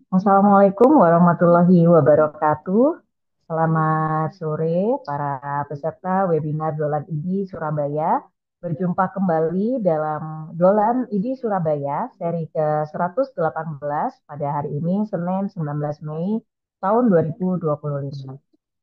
Assalamualaikum warahmatullahi wabarakatuh. Selamat sore para peserta webinar Dolan ID Surabaya. Berjumpa kembali dalam Dolan ID Surabaya seri ke-118 pada hari ini Senin 19 Mei tahun 2025.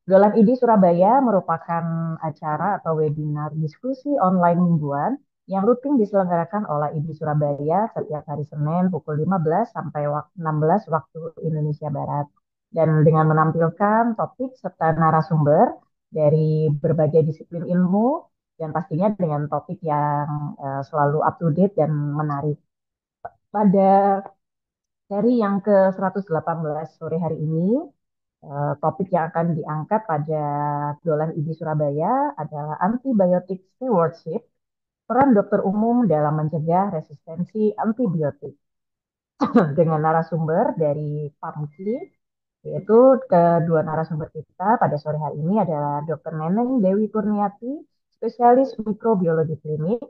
Dolan ID Surabaya merupakan acara atau webinar diskusi online mingguan yang rutin diselenggarakan oleh ID Surabaya setiap hari Senin pukul 15 sampai 16 waktu Indonesia Barat. Dan dengan menampilkan topik serta narasumber dari berbagai disiplin ilmu dan pastinya dengan topik yang selalu up to date dan menarik. Pada seri yang ke-118 sore hari ini, topik yang akan diangkat pada Dolan ID Surabaya adalah antibiotic stewardship, peran dokter umum dalam mencegah resistensi antibiotik dengan narasumber dari PAMKI, yaitu kedua narasumber kita pada sore hari ini adalah Dr. Neneng Dewi Kurniati, spesialis mikrobiologi klinik,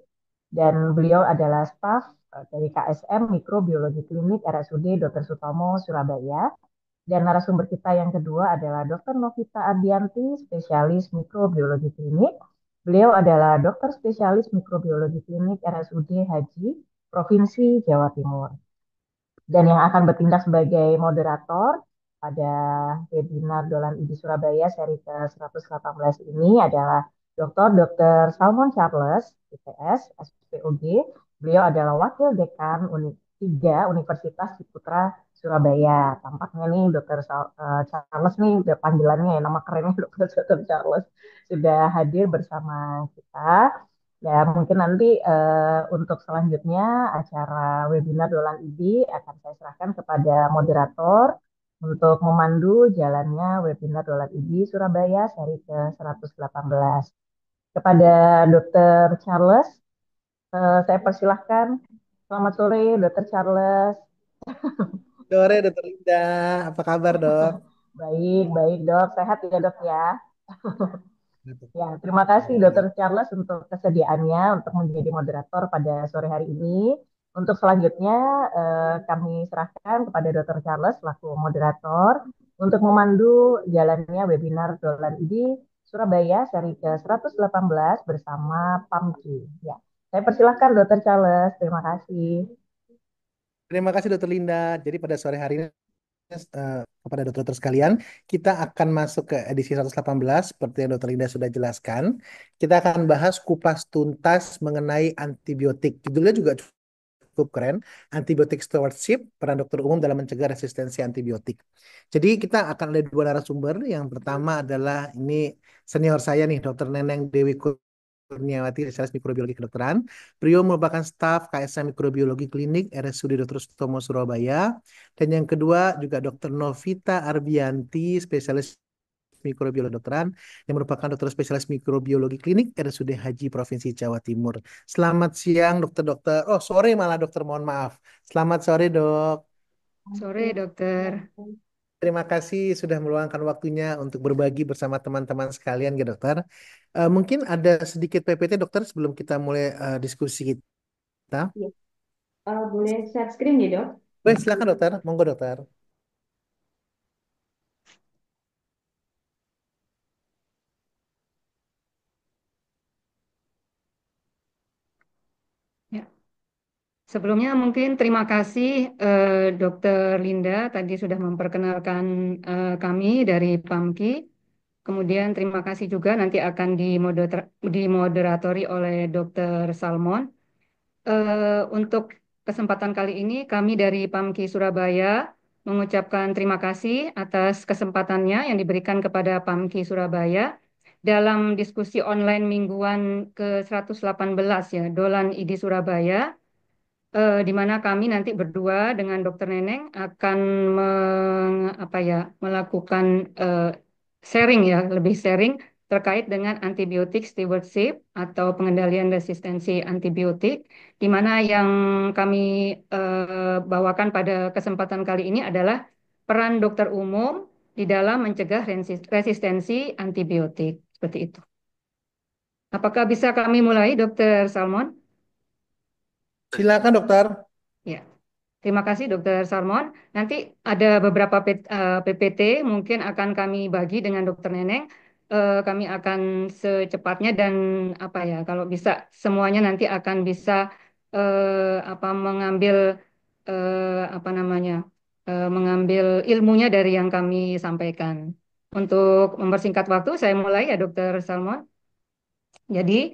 dan beliau adalah staf dari KSM Mikrobiologi Klinik RSUD Dr. Sutomo, Surabaya. Dan narasumber kita yang kedua adalah Dr. Novita Ardianti, spesialis mikrobiologi klinik. Beliau adalah dokter spesialis mikrobiologi klinik RSUD Haji, Provinsi Jawa Timur. Dan yang akan bertindak sebagai moderator pada webinar Dolan ID Surabaya seri ke-118 ini adalah Dr. Salmon Charles, IPS, SPOG. Beliau adalah Wakil Dekan Unit 3 Universitas Ciputra Surabaya. Tampaknya nih Charles nih udah panggilannya ya, nama kerennya Dr. Charles sudah hadir bersama kita. Ya, mungkin nanti untuk selanjutnya acara webinar Dolan ID akan saya serahkan kepada moderator untuk memandu jalannya webinar Dolan ID Surabaya seri ke-118. Kepada Dr. Charles, saya persilahkan. Selamat sore, Dr. Charles. Sore, Dokter Linda. Apa kabar, Dok? Baik, baik dok. Sehat ya dok ya. Betul. Ya, terima kasih Dr. Alhamdulillah. Charles untuk kesediaannya untuk menjadi moderator pada sore hari ini. Untuk selanjutnya kami serahkan kepada Dr. Charles selaku moderator untuk memandu jalannya webinar Dolan ID Surabaya seri ke-118 bersama PAMKI. Ya, saya persilahkan Dr. Charles. Terima kasih. Terima kasih, Dokter Linda. Jadi pada sore hari ini, kepada dokter-dokter sekalian, kita akan masuk ke edisi 118, seperti yang Dokter Linda sudah jelaskan. Kita akan bahas kupas tuntas mengenai antibiotik. Judulnya juga cukup keren, Antibiotic Stewardship, peran dokter umum dalam mencegah resistensi antibiotik. Jadi kita akan ada dua narasumber. Yang pertama adalah ini senior saya nih, Dokter Neneng Dewi Kurniawati, spesialis mikrobiologi kedokteran. Beliau merupakan staf KSM Mikrobiologi Klinik RSUD Dr. Sutomo Surabaya. Dan yang kedua juga Dr. Novita Arbianti, spesialis mikrobiologi kedokteran yang merupakan dokter spesialis mikrobiologi klinik RSUD Haji Provinsi Jawa Timur. Selamat siang dokter-dokter. Oh, sore malah dokter, mohon maaf. Selamat sore, Dok. Sore, dokter. Terima kasih sudah meluangkan waktunya untuk berbagi bersama teman-teman sekalian ya, dokter. Mungkin ada sedikit PPT, dokter, sebelum kita mulai diskusi kita. Ya, boleh share screen ya dok? Baik, silakan dokter. Monggo, dokter. Ya. Sebelumnya mungkin terima kasih Dokter Linda tadi sudah memperkenalkan kami dari PAMKI. Kemudian terima kasih juga nanti akan dimoderatori oleh Dokter Salmon. Untuk kesempatan kali ini kami dari PAMKI Surabaya mengucapkan terima kasih atas kesempatannya yang diberikan kepada PAMKI Surabaya dalam diskusi online mingguan ke-118 ya, Dolan ID Surabaya, di mana kami nanti berdua dengan Dokter Neneng akan melakukan sharing ya, lebih sharing terkait dengan antibiotik stewardship atau pengendalian resistensi antibiotik, di mana yang kami bawakan pada kesempatan kali ini adalah peran dokter umum di dalam mencegah resistensi antibiotik. Seperti itu. Apakah bisa kami mulai, Dokter Salmon? Silakan, dokter. Ya. Terima kasih Dokter Sarmon. Nanti ada beberapa PPT mungkin akan kami bagi dengan Dokter Neneng. Kami akan secepatnya dan apa ya, kalau bisa semuanya nanti akan bisa mengambil apa namanya, mengambil ilmunya dari yang kami sampaikan. Untuk mempersingkat waktu, saya mulai ya Dokter Salmon. Jadi,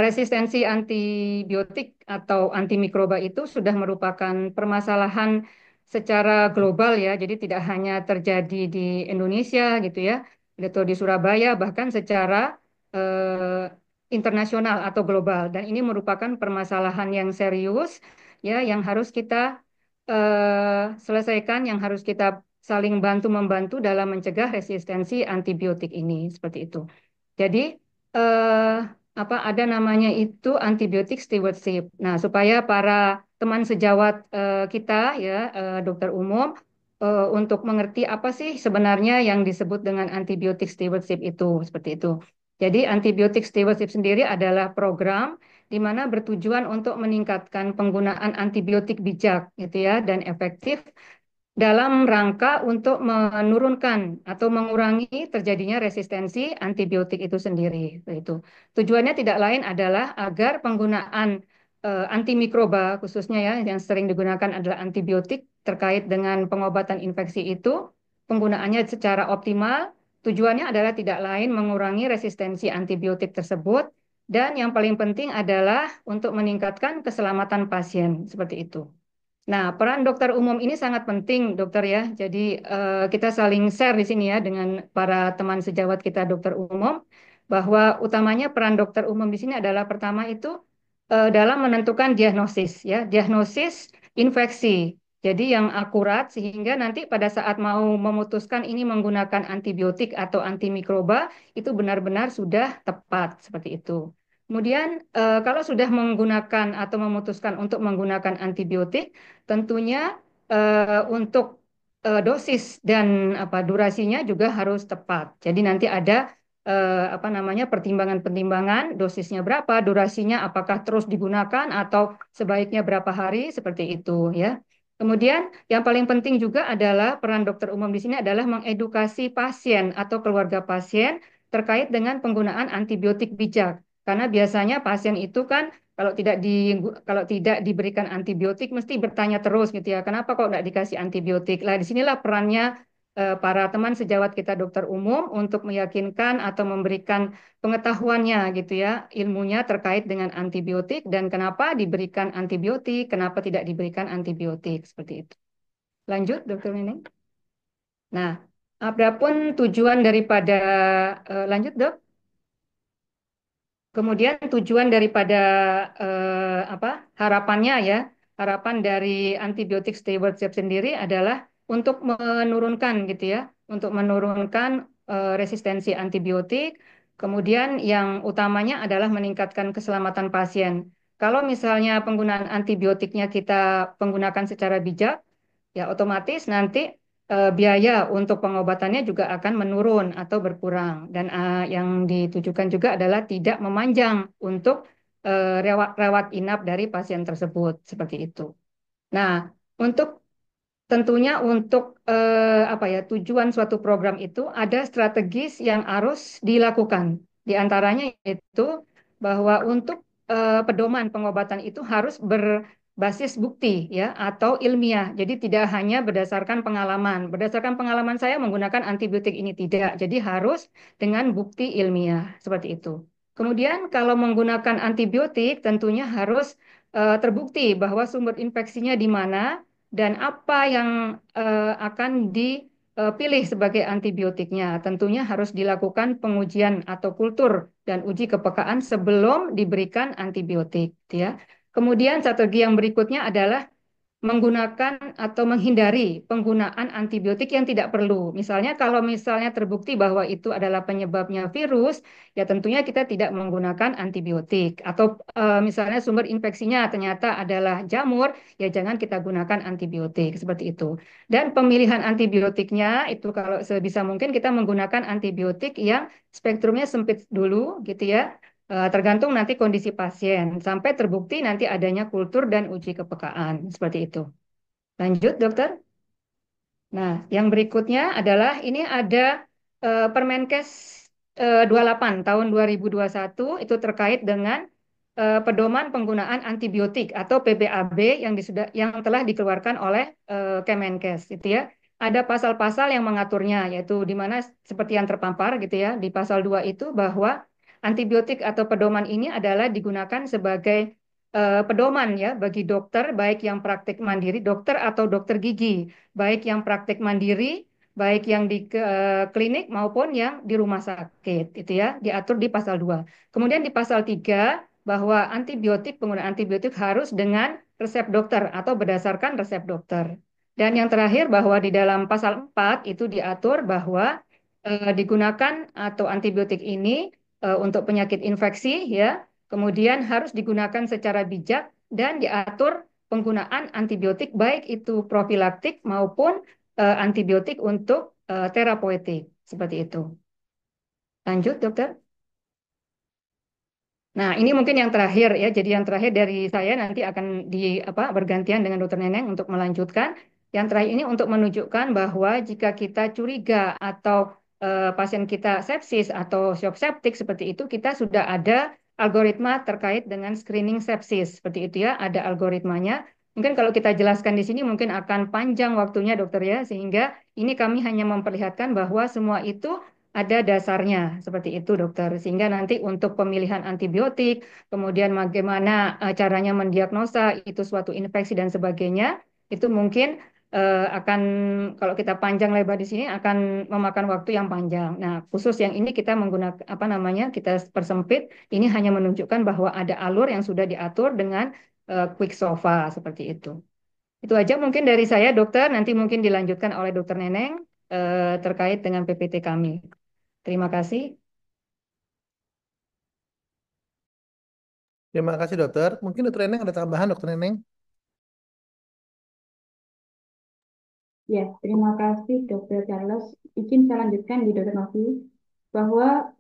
resistensi antibiotik atau antimikroba itu sudah merupakan permasalahan secara global ya. Jadi tidak hanya terjadi di Indonesia gitu ya, atau di Surabaya, bahkan secara internasional atau global. Dan ini merupakan permasalahan yang serius ya, yang harus kita selesaikan, yang harus kita saling bantu membantu dalam mencegah resistensi antibiotik ini seperti itu. Jadi eh, ada namanya itu antibiotik stewardship. Nah, supaya para teman sejawat kita ya dokter umum untuk mengerti apa sih sebenarnya yang disebut dengan antibiotik stewardship itu seperti itu. Jadi antibiotik stewardship sendiri adalah program di mana bertujuan untuk meningkatkan penggunaan antibiotik bijak gitu ya dan efektif dalam rangka untuk menurunkan atau mengurangi terjadinya resistensi antibiotik itu sendiri. Itu. Tujuannya tidak lain adalah agar penggunaan antimikroba khususnya ya yang sering digunakan adalah antibiotik terkait dengan pengobatan infeksi itu penggunaannya secara optimal. Tujuannya adalah tidak lain mengurangi resistensi antibiotik tersebut dan yang paling penting adalah untuk meningkatkan keselamatan pasien seperti itu. Nah, peran dokter umum ini sangat penting, dokter ya. Jadi kita saling share di sini ya dengan para teman sejawat kita dokter umum bahwa utamanya peran dokter umum di sini adalah pertama itu dalam menentukan diagnosis ya, diagnosis infeksi. Jadi yang akurat sehingga nanti pada saat mau memutuskan ini menggunakan antibiotik atau antimikroba itu benar-benar sudah tepat seperti itu. Kemudian kalau sudah menggunakan atau memutuskan untuk menggunakan antibiotik tentunya untuk dosis dan durasinya juga harus tepat. Jadi nanti ada pertimbangan-pertimbangan dosisnya berapa, durasinya apakah terus digunakan atau sebaiknya berapa hari seperti itu ya. Kemudian yang paling penting juga adalah peran dokter umum di sini adalah mengedukasi pasien atau keluarga pasien terkait dengan penggunaan antibiotik bijak. Karena biasanya pasien itu kan kalau tidak di kalau tidak diberikan antibiotik mesti bertanya terus gitu ya. Kenapa kok tidak dikasih antibiotik? Lah disinilah perannya para teman sejawat kita dokter umum untuk meyakinkan atau memberikan pengetahuannya gitu ya, ilmunya terkait dengan antibiotik dan kenapa diberikan antibiotik, kenapa tidak diberikan antibiotik seperti itu. Lanjut, Dokter Neneng. Nah, adapun tujuan daripada lanjut, Dok. Kemudian tujuan daripada harapannya ya, harapan dari antibiotik stewardship sendiri adalah untuk menurunkan gitu ya, untuk menurunkan resistensi antibiotik. Kemudian yang utamanya adalah meningkatkan keselamatan pasien. Kalau misalnya penggunaan antibiotiknya kita menggunakan secara bijak, ya otomatis nanti biaya untuk pengobatannya juga akan menurun atau berkurang. Dan yang ditujukan juga adalah tidak memanjang untuk rawat inap dari pasien tersebut, seperti itu. Nah, untuk tentunya untuk tujuan suatu program itu ada strategis yang harus dilakukan. Di antaranya itu bahwa untuk pedoman pengobatan itu harus berbasis bukti ya atau ilmiah. Jadi tidak hanya berdasarkan pengalaman. Berdasarkan pengalaman saya menggunakan antibiotik ini tidak. Jadi harus dengan bukti ilmiah seperti itu. Kemudian kalau menggunakan antibiotik tentunya harus terbukti bahwa sumber infeksinya di mana dan apa yang akan dipilih sebagai antibiotiknya. Tentunya harus dilakukan pengujian atau kultur dan uji kepekaan sebelum diberikan antibiotik, ya. Kemudian strategi yang berikutnya adalah menggunakan atau menghindari penggunaan antibiotik yang tidak perlu. Misalnya kalau misalnya terbukti bahwa itu adalah penyebabnya virus, ya tentunya kita tidak menggunakan antibiotik. Atau misalnya sumber infeksinya ternyata adalah jamur, ya jangan kita gunakan antibiotik seperti itu. Dan pemilihan antibiotiknya itu kalau sebisa mungkin kita menggunakan antibiotik yang spektrumnya sempit dulu gitu ya. Tergantung nanti kondisi pasien sampai terbukti nanti adanya kultur dan uji kepekaan seperti itu. Lanjut, dokter. Nah, yang berikutnya adalah ini ada Permenkes 28 tahun 2021 itu terkait dengan pedoman penggunaan antibiotik atau PPAB yang telah dikeluarkan oleh Kemenkes itu ya. Ada pasal-pasal yang mengaturnya yaitu di mana seperti yang terpampar gitu ya di pasal 2 itu bahwa antibiotik atau pedoman ini adalah digunakan sebagai pedoman ya bagi dokter baik yang praktik mandiri dokter atau dokter gigi baik yang praktik mandiri, baik yang di klinik maupun yang di rumah sakit, itu ya, diatur di pasal 2. Kemudian di pasal 3 bahwa penggunaan antibiotik harus dengan resep dokter atau berdasarkan resep dokter. Dan yang terakhir bahwa di dalam pasal 4 itu diatur bahwa digunakan atau antibiotik ini untuk penyakit infeksi ya, kemudian harus digunakan secara bijak dan diatur penggunaan antibiotik baik itu profilaktik maupun antibiotik untuk terapeutik seperti itu. Lanjut, dokter. Nah, ini mungkin yang terakhir ya. Jadi yang terakhir dari saya nanti akan bergantian dengan dokter Neneng untuk melanjutkan. Yang terakhir ini untuk menunjukkan bahwa jika kita curiga atau pasien kita sepsis atau shock septic seperti itu, kita sudah ada algoritma terkait dengan screening sepsis seperti itu ya. Ada algoritmanya. Mungkin kalau kita jelaskan di sini mungkin akan panjang waktunya dokter ya. Sehingga ini kami hanya memperlihatkan bahwa semua itu ada dasarnya seperti itu dokter. Sehingga nanti untuk pemilihan antibiotik, kemudian bagaimana caranya mendiagnosa itu suatu infeksi dan sebagainya, itu mungkin akan kalau kita panjang lebar di sini akan memakan waktu yang panjang. Nah, khusus yang ini kita menggunakan kita persempit. Ini hanya menunjukkan bahwa ada alur yang sudah diatur dengan quick SOFA seperti itu. Itu aja mungkin dari saya, dokter. Nanti mungkin dilanjutkan oleh dokter Neneng terkait dengan PPT kami. Terima kasih. Terima kasih dokter. Mungkin dokter Neneng ada tambahan dokter Neneng? Ya, terima kasih Dr. Charles. Izin saya lanjutkan di Dr. Novi bahwa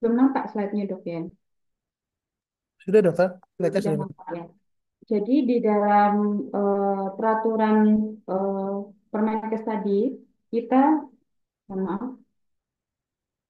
belum nampak slide-nya dok ya. Sudah dokter, slide-nya Sudah sudah. nampak ya. Jadi di dalam peraturan eh, Permenkes tadi kita, mohon maaf,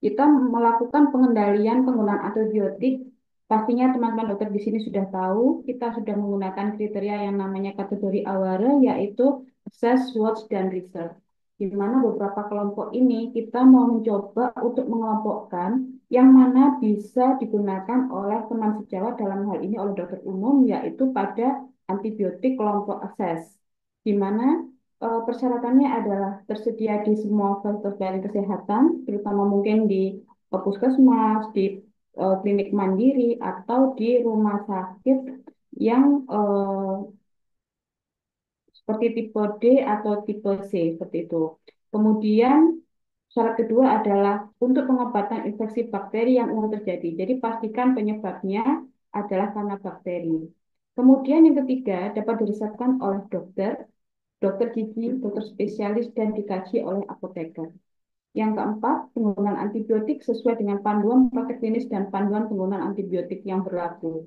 kita melakukan pengendalian penggunaan antibiotik. Pastinya teman-teman dokter di sini sudah tahu, kita sudah menggunakan kriteria yang namanya kategori aware, yaitu assess, watch, dan research. Di mana beberapa kelompok ini kita mau mencoba untuk mengelompokkan yang mana bisa digunakan oleh teman sejawat dalam hal ini oleh dokter umum, yaitu pada antibiotik kelompok assess. Di mana persyaratannya adalah tersedia di semua fasilitas pelayanan kesehatan, terutama mungkin di puskesmas, di klinik mandiri, atau di rumah sakit yang seperti tipe D atau tipe C, seperti itu. Kemudian syarat kedua adalah untuk pengobatan infeksi bakteri yang umum terjadi. Jadi pastikan penyebabnya adalah karena bakteri. Kemudian yang ketiga dapat diresepkan oleh dokter, dokter gigi, dokter spesialis, dan dikaji oleh apoteker. Yang keempat, penggunaan antibiotik sesuai dengan panduan praktek klinis dan panduan penggunaan antibiotik yang berlaku.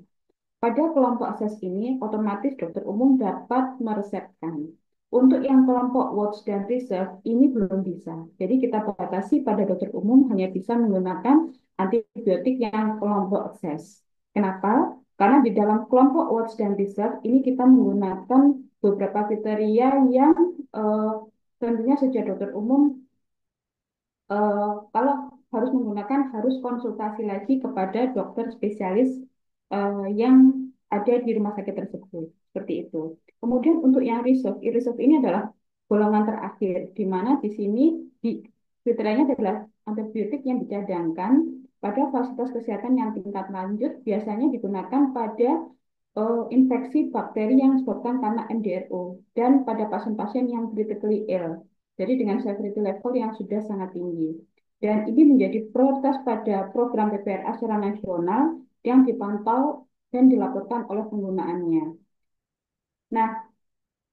Pada kelompok akses ini, otomatis dokter umum dapat meresepkan. Untuk yang kelompok watch dan reserve, ini belum bisa. Jadi kita batasi pada dokter umum hanya bisa menggunakan antibiotik yang kelompok akses. Kenapa? Karena di dalam kelompok watch dan reserve, ini kita menggunakan beberapa kriteria yang eh, tentunya sejak dokter umum kalau harus menggunakan harus konsultasi lagi kepada dokter spesialis yang ada di rumah sakit tersebut. Seperti itu. Kemudian untuk yang reserve ini adalah golongan terakhir, di mana di sini kriterianya adalah antibiotik yang dicadangkan pada fasilitas kesehatan yang tingkat lanjut biasanya digunakan pada infeksi bakteri yang disebabkan karena MDRO dan pada pasien-pasien yang critically ill. Jadi dengan severity level yang sudah sangat tinggi. Dan ini menjadi prioritas pada program PPRA secara nasional yang dipantau dan dilaporkan oleh penggunaannya. Nah,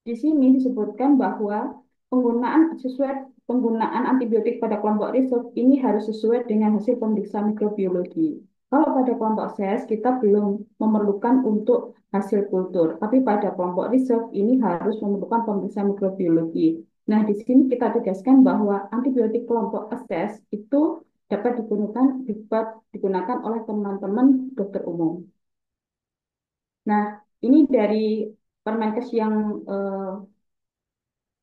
di sini disebutkan bahwa penggunaan antibiotik pada kelompok reserve ini harus sesuai dengan hasil pemeriksaan mikrobiologi. Kalau pada kelompok SES kita belum memerlukan untuk hasil kultur, tapi pada kelompok research ini harus memerlukan pemeriksaan mikrobiologi. Nah, di sini kita tegaskan bahwa antibiotik kelompok SES itu dapat digunakan oleh teman-teman dokter umum. Nah, ini dari Permenkes yang eh,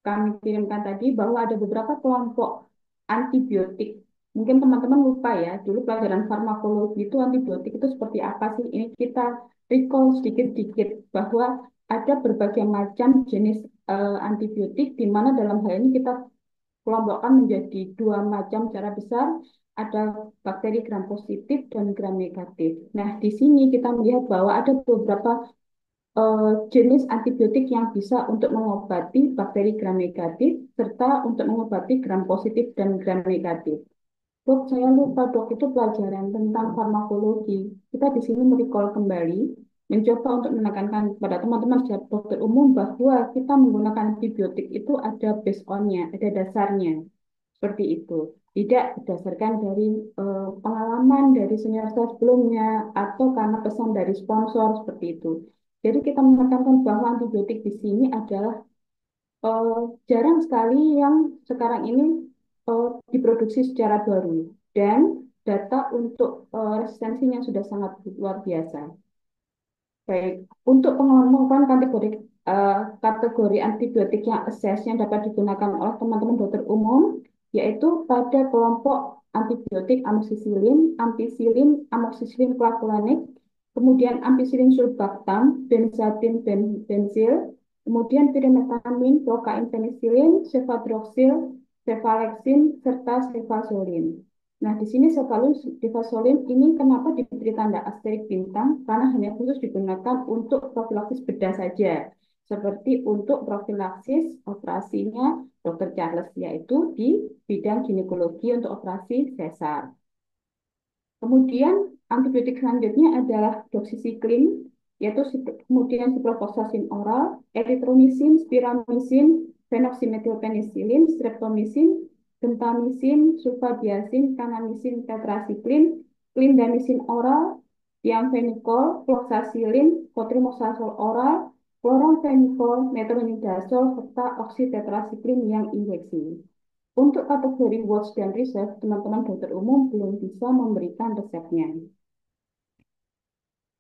kami kirimkan tadi bahwa ada beberapa kelompok antibiotik. Mungkin teman-teman lupa ya, dulu pelajaran farmakologi itu antibiotik itu seperti apa sih? Ini kita recall sedikit-sedikit bahwa ada berbagai macam jenis antibiotik, di mana dalam hal ini kita kelompokkan menjadi dua macam secara besar, ada bakteri gram positif dan gram negatif. Nah, di sini kita melihat bahwa ada beberapa jenis antibiotik yang bisa untuk mengobati bakteri gram negatif serta untuk mengobati gram positif dan gram negatif. Dok, saya lupa dok itu pelajaran tentang farmakologi. Kita di sini merecall kembali, mencoba untuk menekankan kepada teman-teman setiap dokter umum bahwa kita menggunakan antibiotik itu ada based on-nya, ada dasarnya. Seperti itu. Tidak berdasarkan dari pengalaman dari senior saya sebelumnya atau karena pesan dari sponsor seperti itu. Jadi kita menekankan bahwa antibiotik di sini adalah eh, jarang sekali yang sekarang ini diproduksi secara baru dan data untuk resistensinya sudah sangat luar biasa. Baik, untuk pengembangan kategori antibiotik yang assess yang dapat digunakan oleh teman-teman dokter umum, yaitu pada kelompok antibiotik amoxicillin, ampicillin, amoxicillin clavulanate, kemudian ampicillin sulbactam, benzathine benzil, kemudian pyrimethamine, procaine penicillin, cefadroxil, cefalexin, serta cefazolin. Nah, di sini cefalexin ini kenapa diberi tanda asterik bintang? Karena hanya khusus digunakan untuk profilaksis bedah saja, seperti untuk profilaksis operasinya Dr. Charles, yaitu di bidang ginekologi untuk operasi sesar. Kemudian antibiotik selanjutnya adalah doxycycline, yaitu kemudian ciprofloxacin oral, erythromycin, spiramycin, phenoxymethylpenicillin, streptomycin, gentamicin, sulfabiasin, kanamicin, tetracycline, clindamycin oral, thiamphenicol, fluoxacillin, cotrimoxazole oral, chloramphenicol, metronidazole, serta oxytetracycline yang injeksi. Untuk kategori watch dan research, teman-teman dokter umum belum bisa memberikan resepnya.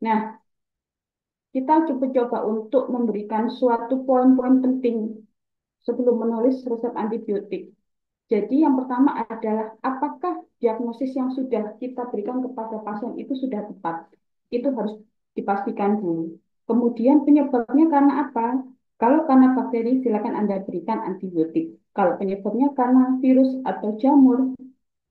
Nah, kita coba untuk memberikan suatu poin-poin penting sebelum menulis resep antibiotik. Jadi yang pertama adalah apakah diagnosis yang sudah kita berikan kepada pasien itu sudah tepat. Itu harus dipastikan dulu. Kemudian penyebabnya karena apa? Kalau karena bakteri, silakan Anda berikan antibiotik. Kalau penyebabnya karena virus atau jamur,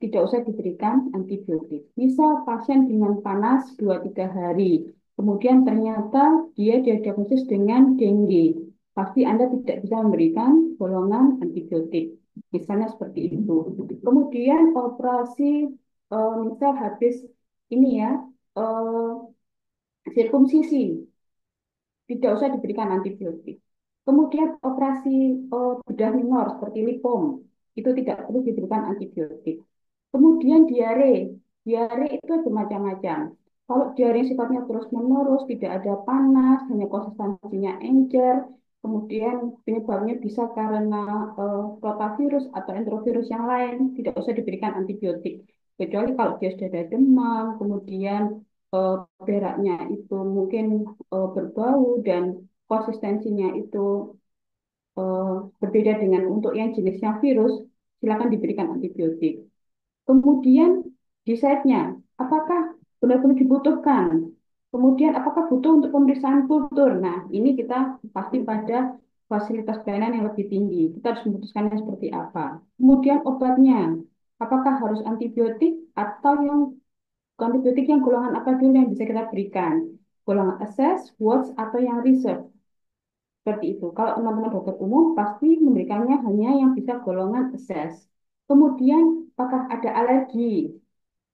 tidak usah diberikan antibiotik. Misal pasien dengan panas 2-3 hari, kemudian ternyata dia diagnosis dengan dengue. Pasti Anda tidak bisa memberikan golongan antibiotik. Misalnya seperti itu. Kemudian operasi misal habis ini ya, sirkumsisi, tidak usah diberikan antibiotik. Kemudian operasi bedah minor seperti lipom, itu tidak perlu diberikan antibiotik. Kemudian diare, diare itu ada macam-macam. Kalau diare sifatnya terus-menerus, tidak ada panas, hanya konsistensinya encer, kemudian penyebabnya bisa karena rotavirus atau enterovirus yang lain, tidak usah diberikan antibiotik. Kecuali kalau dia sudah ada demam, kemudian eh, beraknya itu mungkin berbau dan konsistensinya itu eh, berbeda dengan untuk yang jenisnya virus, silakan diberikan antibiotik. Kemudian decide-nya, apakah benar-benar dibutuhkan? Kemudian apakah butuh untuk pemeriksaan kultur? Nah, ini kita pasti pada fasilitas pelayanan yang lebih tinggi. Kita harus memutuskannya seperti apa. Kemudian obatnya, apakah harus antibiotik atau antibiotik yang golongan apa dulu yang bisa kita berikan? Golongan assess, watch, atau yang reserve. Seperti itu. Kalau teman-teman dokter umum pasti memberikannya hanya yang bisa golongan assess. Kemudian, apakah ada alergi?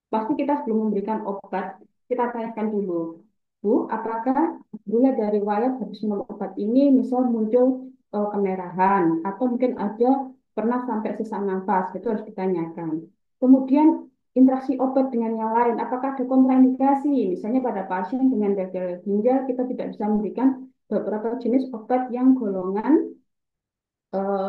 Pasti kita sebelum memberikan obat, kita tanyakan dulu. Bu, apakah gula dari riwayat habis minum obat ini misal muncul kemerahan atau mungkin ada pernah sampai sesak nafas, itu harus ditanyakan. Kemudian interaksi obat dengan yang lain, apakah ada kontraindikasi? Misalnya pada pasien dengan gagal ginjal, kita tidak bisa memberikan beberapa jenis obat yang golongan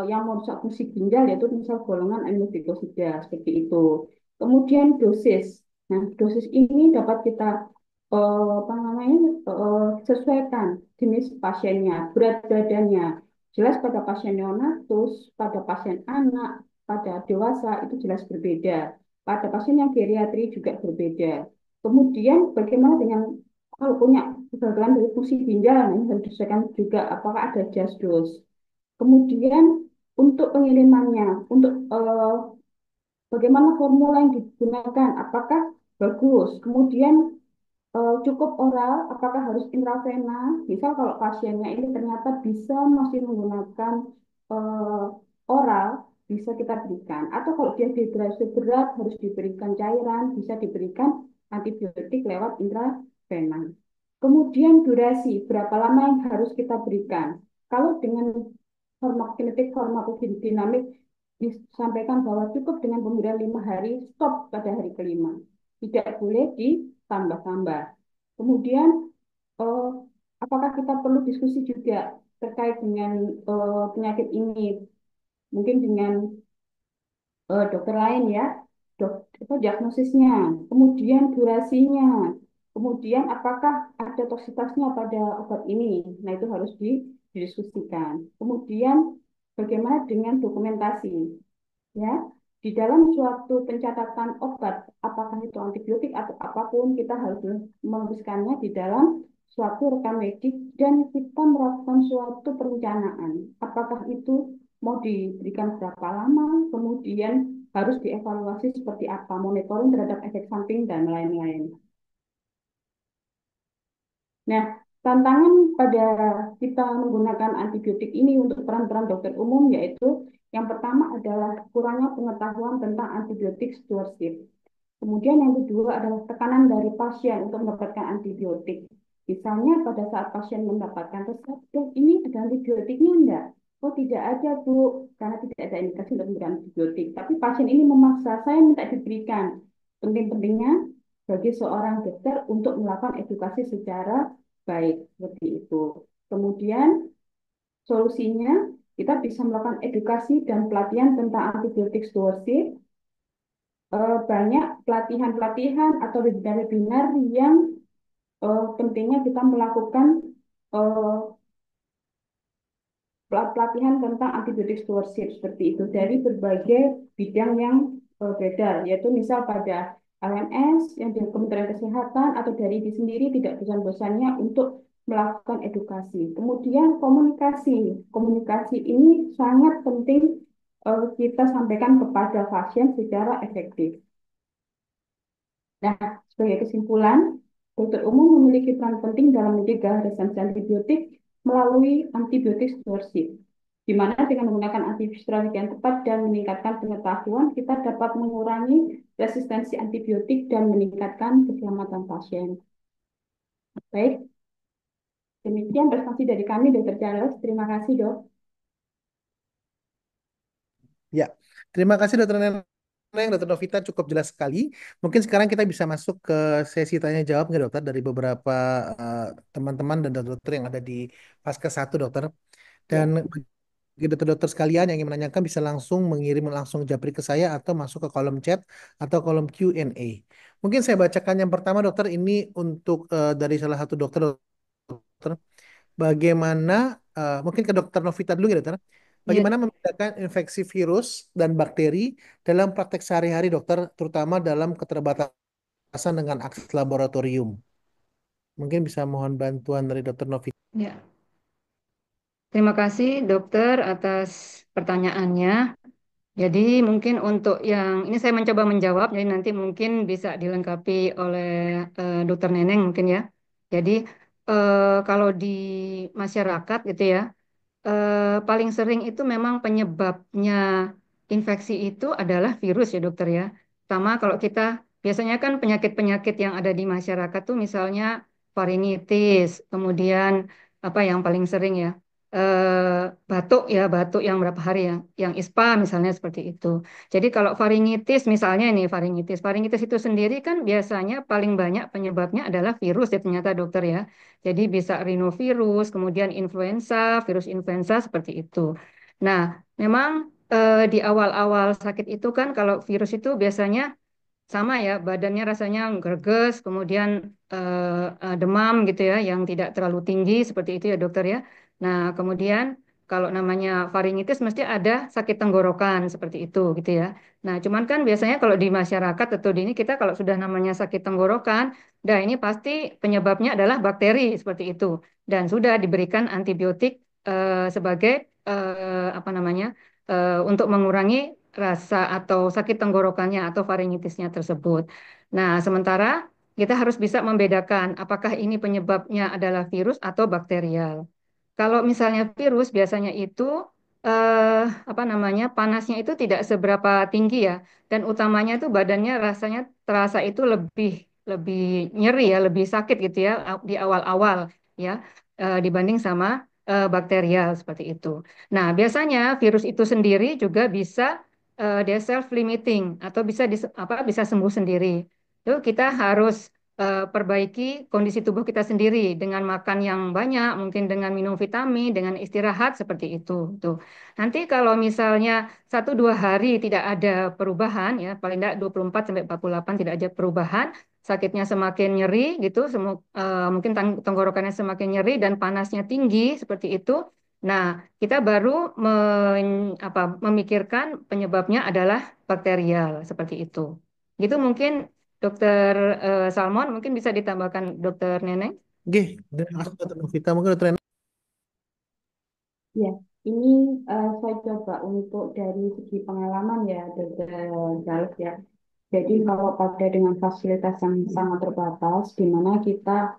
yang merusak fungsi ginjal, yaitu misal golongan amioglifosida seperti itu. Kemudian dosis. Nah, dosis ini dapat kita apa namanya sesuaikan jenis pasiennya, berat badannya. Jelas pada pasien neonatus, pada pasien anak, pada dewasa itu jelas berbeda. Pada pasien yang geriatri juga berbeda. Kemudian bagaimana dengan kalau punya kegagalan dari fungsi ginjal, nah ini harus disesuaikan juga apakah ada just dose. Kemudian untuk pengirimannya, untuk bagaimana formula yang digunakan, apakah bagus. Kemudian cukup oral, apakah harus intravena? Misal kalau pasiennya ini ternyata bisa masih menggunakan eh, oral, bisa kita berikan. Atau kalau dia dehidrasi berat, harus diberikan cairan, bisa diberikan antibiotik lewat intravena. Kemudian durasi, berapa lama yang harus kita berikan? Kalau dengan farmakokinetik, farmakodinamik disampaikan bahwa cukup dengan pemberian 5 hari, stop pada hari kelima. Tidak boleh ditambah-tambah. Kemudian, eh, apakah kita perlu diskusi juga terkait dengan penyakit ini? Mungkin dengan dokter lain ya, diagnosisnya, kemudian durasinya, kemudian apakah ada toksitasnya pada obat ini. Nah, itu harus didiskusikan. Kemudian, bagaimana dengan dokumentasi? Ya, di dalam suatu pencatatan obat, apakah itu antibiotik atau apapun, kita harus menuliskannya di dalam suatu rekam medik dan kita melakukan suatu perencanaan. Apakah itu mau diberikan berapa lama, kemudian harus dievaluasi seperti apa, monitoring terhadap efek samping dan lain-lain. Nah, tantangan pada kita menggunakan antibiotik ini untuk peran-peran dokter umum yaitu yang pertama adalah kurangnya pengetahuan tentang antibiotik stewardship. Kemudian yang kedua adalah tekanan dari pasien untuk mendapatkan antibiotik. Misalnya pada saat pasien mendapatkan resep, "Dok, ini ada antibiotiknya enggak?" Oh, tidak ada, Bu, karena tidak ada indikasi untuk memberikan antibiotik. Tapi pasien ini memaksa, "Saya minta diberikan." Penting-pentingnya bagi seorang dokter untuk melakukan edukasi secara baik, seperti itu. Kemudian solusinya kita bisa melakukan edukasi dan pelatihan tentang antibiotik stewardship, banyak pelatihan-pelatihan atau webinar-webinar yang pentingnya kita melakukan eh, pelatihan tentang antibiotik stewardship seperti itu dari berbagai bidang yang beredar, yaitu misal pada LMS yang di Kementerian Kesehatan atau dari di sendiri tidak bosan-bosannya untuk melakukan edukasi. Kemudian komunikasi, komunikasi ini sangat penting kita sampaikan kepada pasien secara efektif. Nah, sebagai kesimpulan, dokter umum memiliki peran penting dalam mencegah resistensi antibiotik melalui antibiotik stewardship, di mana dengan menggunakan antibiotik yang tepat dan meningkatkan pengetahuan, kita dapat mengurangi resistensi antibiotik dan meningkatkan keselamatan pasien. Baik, demikian presentasi dari kami, Dr. Charles. Terima kasih, Dok. Ya, terima kasih Dokter Neneng, Dokter Novita cukup jelas sekali. Mungkin sekarang kita bisa masuk ke sesi tanya jawab nggak dokter dari beberapa eh, teman-teman dan dokter yang ada di Paskes 1 dokter. Dan Ya, bagi dokter-dokter sekalian yang ingin menanyakan bisa langsung mengirim langsung japri ke saya atau masuk ke kolom chat atau kolom Q&A. Mungkin saya bacakan yang pertama dokter ini untuk dari salah satu dokter. Bagaimana mungkin ke dokter Novita dulu ya dokter. Ya, Bagaimana membedakan infeksi virus dan bakteri dalam praktek sehari-hari dokter, terutama dalam keterbatasan dengan akses laboratorium. Mungkin bisa mohon bantuan dari dokter Novita. ya. Terima kasih dokter atas pertanyaannya. Jadi mungkin untuk yang ini saya mencoba menjawab, jadi nanti mungkin bisa dilengkapi oleh dokter Neneng mungkin ya. Jadi kalau di masyarakat gitu ya, paling sering itu memang penyebabnya infeksi itu adalah virus ya dokter ya. Sama kalau kita biasanya kan penyakit-penyakit yang ada di masyarakat tuh misalnya varingitis, kemudian apa yang paling sering ya? batuk ya, batuk yang berapa hari ya, yang ISPA misalnya seperti itu. Jadi kalau faringitis misalnya ini faringitis itu sendiri kan biasanya paling banyak penyebabnya adalah virus ya ternyata dokter ya. Jadi bisa rinovirus, kemudian influenza, virus influenza seperti itu. Nah, memang di awal-awal sakit itu kan kalau virus itu biasanya sama ya, badannya rasanya greges, kemudian demam gitu ya, yang tidak terlalu tinggi seperti itu ya dokter ya. Nah, kemudian kalau namanya faringitis mesti ada sakit tenggorokan seperti itu gitu ya. Nah, cuman kan biasanya kalau di masyarakat atau di ini kita kalau sudah namanya sakit tenggorokan, dah ini pasti penyebabnya adalah bakteri seperti itu dan sudah diberikan antibiotik sebagai apa namanya untuk mengurangi rasa atau sakit tenggorokannya atau faringitisnya tersebut. Nah, sementara kita harus bisa membedakan apakah ini penyebabnya adalah virus atau bakterial. Kalau misalnya virus biasanya itu apa namanya panasnya itu tidak seberapa tinggi ya, dan utamanya itu badannya rasanya terasa itu lebih lebih nyeri ya, lebih sakit gitu ya di awal-awal ya dibanding sama bakterial seperti itu. Nah, biasanya virus itu sendiri juga bisa dia self limiting atau bisa apa bisa sembuh sendiri. Itu kita harus perbaiki kondisi tubuh kita sendiri dengan makan yang banyak, mungkin dengan minum vitamin, dengan istirahat seperti itu. Tuh. Nanti kalau misalnya 1-2 hari tidak ada perubahan, ya paling tidak 24 sampai 48 tidak ada perubahan, sakitnya semakin nyeri gitu, mungkin tenggorokannya semakin nyeri dan panasnya tinggi seperti itu. Nah, kita baru memikirkan penyebabnya adalah bakterial seperti itu. Gitu mungkin Dokter Salmon mungkin bisa ditambahkan Dokter Neneng. Oke, terima kasih Dokter Novita. Mungkin Dokter Neneng. Ya, ini saya coba untuk dari segi pengalaman ya, Dokter Charles ya. Jadi kalau pada dengan fasilitas yang sangat terbatas, di mana kita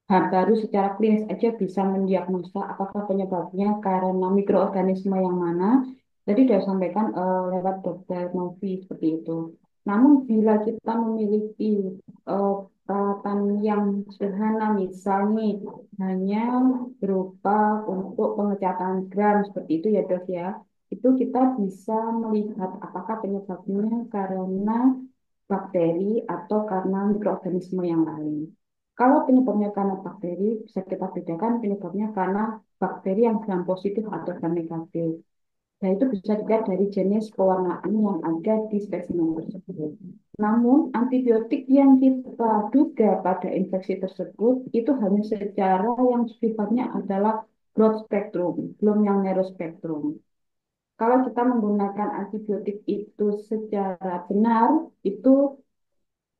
baru secara klinis aja bisa mendiagnosa apakah penyebabnya karena mikroorganisme yang mana. Tadi sudah sampaikan lewat dokter Novi seperti itu. Namun bila kita memiliki peralatan yang sederhana, misalnya hanya berupa untuk pengecatan gram seperti itu ya dok ya, itu kita bisa melihat apakah penyebabnya karena bakteri atau karena mikroorganisme yang lain. Kalau penyebabnya karena bakteri, bisa kita bedakan penyebabnya karena bakteri yang gram positif atau gram negatif. Nah, itu bisa dilihat dari jenis pewarnaan yang ada di spesimen tersebut. Namun, antibiotik yang kita duga pada infeksi tersebut itu hanya secara yang sifatnya adalah broad spectrum, belum yang narrow spectrum. Kalau kita menggunakan antibiotik itu secara benar, itu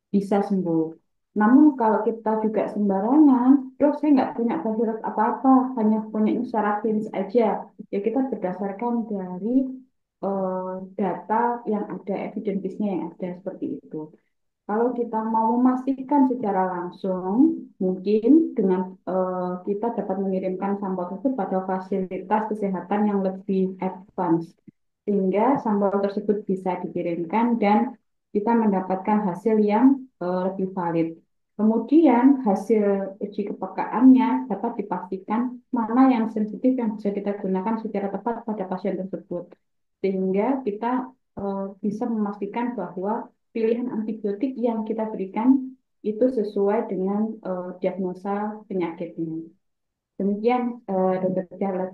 bisa sembuh. Namun kalau kita juga sembarangan, dok saya nggak punya fasilitas apa-apa, hanya punya secara klinis aja. Ya kita berdasarkan dari data yang ada, evidence-nya yang ada seperti itu. Kalau kita mau memastikan secara langsung, mungkin dengan kita dapat mengirimkan sampel tersebut pada fasilitas kesehatan yang lebih advance, sehingga sampel tersebut bisa dikirimkan dan kita mendapatkan hasil yang lebih valid. Kemudian hasil uji kepekaannya dapat dipastikan mana yang sensitif yang bisa kita gunakan secara tepat pada pasien tersebut, sehingga kita bisa memastikan bahwa pilihan antibiotik yang kita berikan itu sesuai dengan diagnosa penyakitnya. Demikian, Dr. Charles.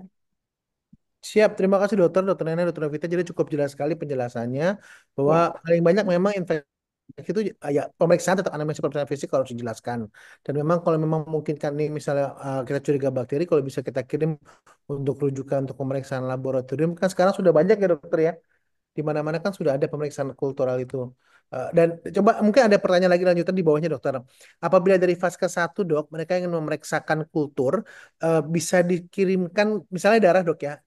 Siap, terima kasih dokter, dokter Neneng, dokter Novita. Jadi cukup jelas sekali penjelasannya bahwa Ya, paling banyak memang infeksi itu ya pemeriksaan tetap anamnesis pemeriksaan fisik kalau harus dijelaskan. Dan memang kalau memang mungkin kan nih misalnya kita curiga bakteri, kalau bisa kita kirim untuk rujukan untuk pemeriksaan laboratorium. Kan sekarang sudah banyak ya dokter ya. Di mana-mana kan sudah ada pemeriksaan kultural itu. Dan coba mungkin ada pertanyaan lagi lanjutan di bawahnya dokter. Apabila dari fase 1 dok, mereka ingin memeriksakan kultur, bisa dikirimkan misalnya darah dok ya,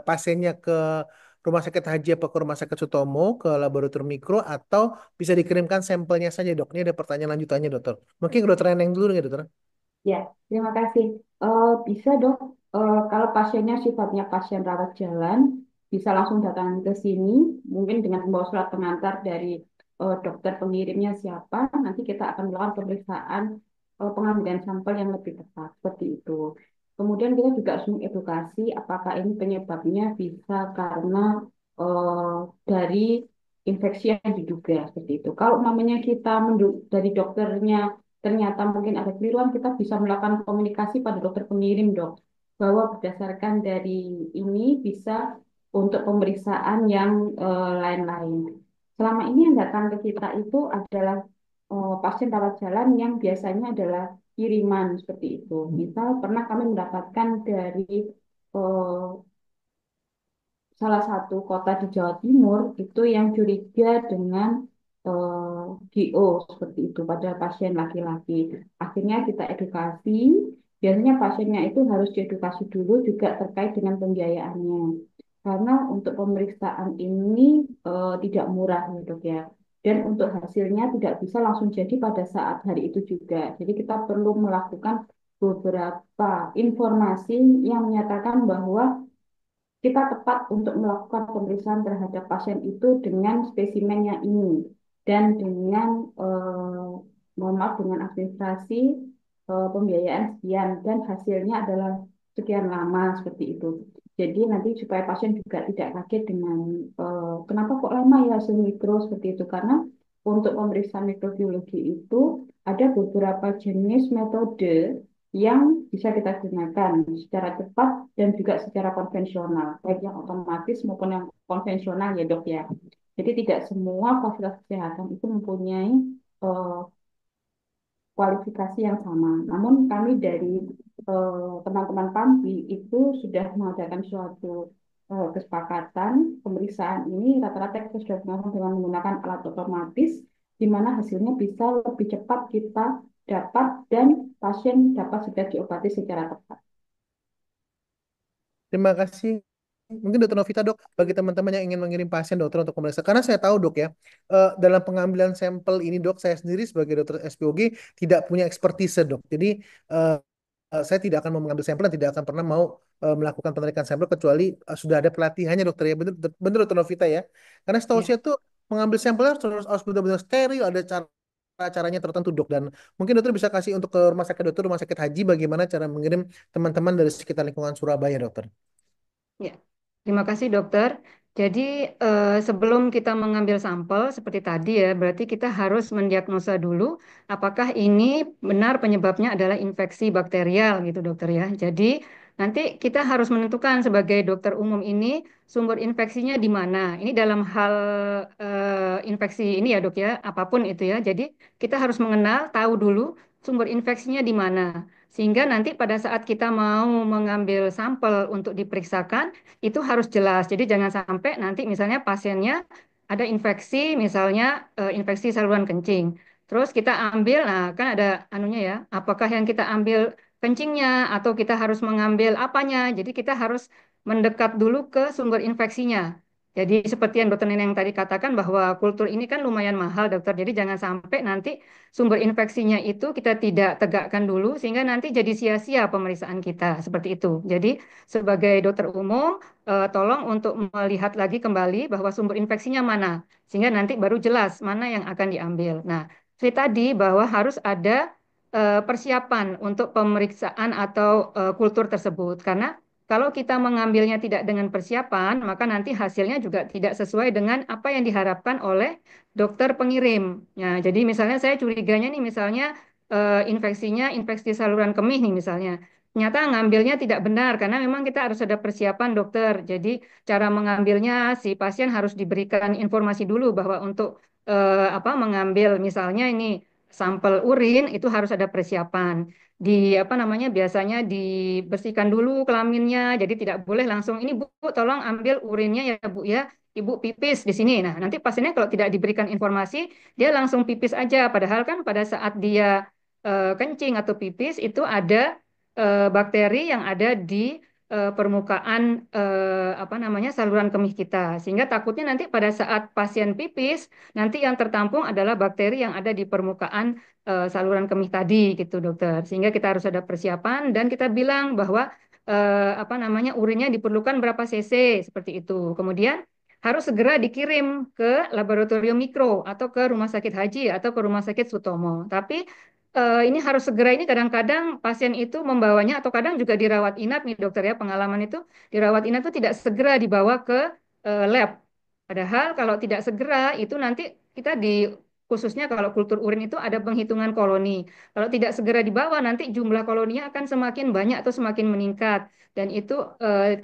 pasiennya ke rumah sakit haji apa ke rumah sakit Sutomo, ke laboratorium mikro, atau bisa dikirimkan sampelnya saja dok. Ini ada pertanyaan lanjutannya dokter. Mungkin ke dokter yang dulu ya dokter. ya, terima kasih. Bisa dok, kalau pasiennya sifatnya pasien rawat jalan, bisa langsung datang ke sini, mungkin dengan membawa surat pengantar dari dokter pengirimnya siapa, nanti kita akan melakukan pemeriksaan pengambilan sampel yang lebih tepat, seperti itu. Kemudian kita juga harus mengedukasi apakah ini penyebabnya bisa karena eh, dari infeksi yang diduga seperti itu. Kalau namanya kita dari dokternya ternyata mungkin ada keliruan, kita bisa melakukan komunikasi pada dokter pengirim, dok, bahwa berdasarkan dari ini bisa untuk pemeriksaan yang lain-lain. Selama ini yang datang ke kita itu adalah pasien rawat jalan yang biasanya adalah kiriman seperti itu. Misal pernah kami mendapatkan dari eh, salah satu kota di Jawa Timur itu yang curiga dengan GO seperti itu pada pasien laki-laki. Akhirnya kita edukasi. Biasanya pasiennya itu harus diedukasi dulu juga terkait dengan pembiayaannya. Karena untuk pemeriksaan ini tidak murah ya dok ya. Dan untuk hasilnya tidak bisa langsung jadi pada saat hari itu juga. Jadi kita perlu melakukan beberapa informasi yang menyatakan bahwa kita tepat untuk melakukan pemeriksaan terhadap pasien itu dengan spesimen yang ini dan dengan mohon maaf dengan administrasi pembiayaan sekian dan hasilnya adalah sekian lama seperti itu. Jadi nanti supaya pasien juga tidak kaget dengan kenapa kok lama ya hasil mikro seperti itu karena untuk pemeriksaan mikrobiologi itu ada beberapa jenis metode yang bisa kita gunakan secara cepat dan juga secara konvensional, baik yang otomatis maupun yang konvensional ya dok ya. Jadi tidak semua fasilitas kesehatan itu mempunyai eh, kualifikasi yang sama. Namun kami dari teman-teman PAMPI itu sudah mengadakan suatu kesepakatan pemeriksaan ini rata-rata kita sudah melakukan dengan menggunakan alat otomatis di mana hasilnya bisa lebih cepat kita dapat dan pasien dapat segera diobati secara tepat. Terima kasih. Mungkin Dokter Novita dok, bagi teman-teman yang ingin mengirim pasien dokter untuk pemeriksaan, karena saya tahu dok ya, dalam pengambilan sampel ini dok, saya sendiri sebagai dokter SPOG tidak punya ekspertise dok. Jadi eh, saya tidak akan mau mengambil sampel dan tidak akan pernah mau melakukan penarikan sampel kecuali sudah ada pelatihannya dokter ya, benar benar Dokter Novita ya. Karena setahu Ya. saya tuh mengambil sampel harus benar-benar steril, ada caranya tertentu dok. Dan mungkin dokter bisa kasih untuk ke rumah sakit dokter, rumah sakit haji, bagaimana cara mengirim teman-teman dari sekitar lingkungan Surabaya dokter. Ya, terima kasih dokter. Jadi sebelum kita mengambil sampel seperti tadi ya, berarti kita harus mendiagnosa dulu apakah ini benar penyebabnya adalah infeksi bakterial gitu dokter ya. Jadi nanti kita harus menentukan sebagai dokter umum ini sumber infeksinya di mana. Ini dalam hal infeksi ini ya dok ya, apapun itu ya. Jadi kita harus mengenal, tahu dulu sumber infeksinya di mana. Sehingga nanti pada saat kita mau mengambil sampel untuk diperiksakan, itu harus jelas. Jadi jangan sampai nanti misalnya pasiennya ada infeksi, misalnya infeksi saluran kencing. Terus kita ambil, nah kan ada anunya ya, apakah yang kita ambil kencingnya atau kita harus mengambil apanya. Jadi kita harus mendekat dulu ke sumber infeksinya. Jadi seperti yang dokter Neneng tadi katakan bahwa kultur ini kan lumayan mahal dokter. Jadi jangan sampai nanti sumber infeksinya itu kita tidak tegakkan dulu sehingga nanti jadi sia-sia pemeriksaan kita seperti itu. Jadi sebagai dokter umum tolong untuk melihat lagi kembali bahwa sumber infeksinya mana sehingga nanti baru jelas mana yang akan diambil. Nah, seperti tadi bahwa harus ada persiapan untuk pemeriksaan atau kultur tersebut karena kalau kita mengambilnya tidak dengan persiapan, maka nanti hasilnya juga tidak sesuai dengan apa yang diharapkan oleh dokter pengirim. Nah, jadi misalnya saya curiganya nih misalnya infeksinya infeksi saluran kemih nih misalnya. Ternyata ngambilnya tidak benar karena memang kita harus ada persiapan dokter. Jadi cara mengambilnya si pasien harus diberikan informasi dulu bahwa untuk apa mengambil misalnya ini sampel urin itu harus ada persiapan. Di apa namanya biasanya dibersihkan dulu kelaminnya. Jadi tidak boleh langsung ini Bu tolong ambil urinnya ya Bu ya. Ibu pipis di sini. Nah, nanti pasiennya kalau tidak diberikan informasi, dia langsung pipis aja. Padahal kan pada saat dia kencing atau pipis itu ada bakteri yang ada di permukaan apa namanya saluran kemih kita. Sehingga takutnya nanti pada saat pasien pipis, nanti yang tertampung adalah bakteri yang ada di permukaan saluran kemih tadi gitu, dokter. Sehingga kita harus ada persiapan dan kita bilang bahwa apa namanya urinnya diperlukan berapa cc seperti itu. Kemudian harus segera dikirim ke laboratorium mikro atau ke rumah sakit haji atau ke rumah sakit Sutomo. Tapi ini harus segera ini kadang-kadang pasien itu membawanya atau kadang juga dirawat inap nih dokter ya pengalaman itu dirawat inap itu tidak segera dibawa ke lab. Padahal kalau tidak segera itu nanti kita di khususnya kalau kultur urin itu ada penghitungan koloni. Kalau tidak segera dibawa nanti jumlah koloninya akan semakin banyak atau semakin meningkat dan itu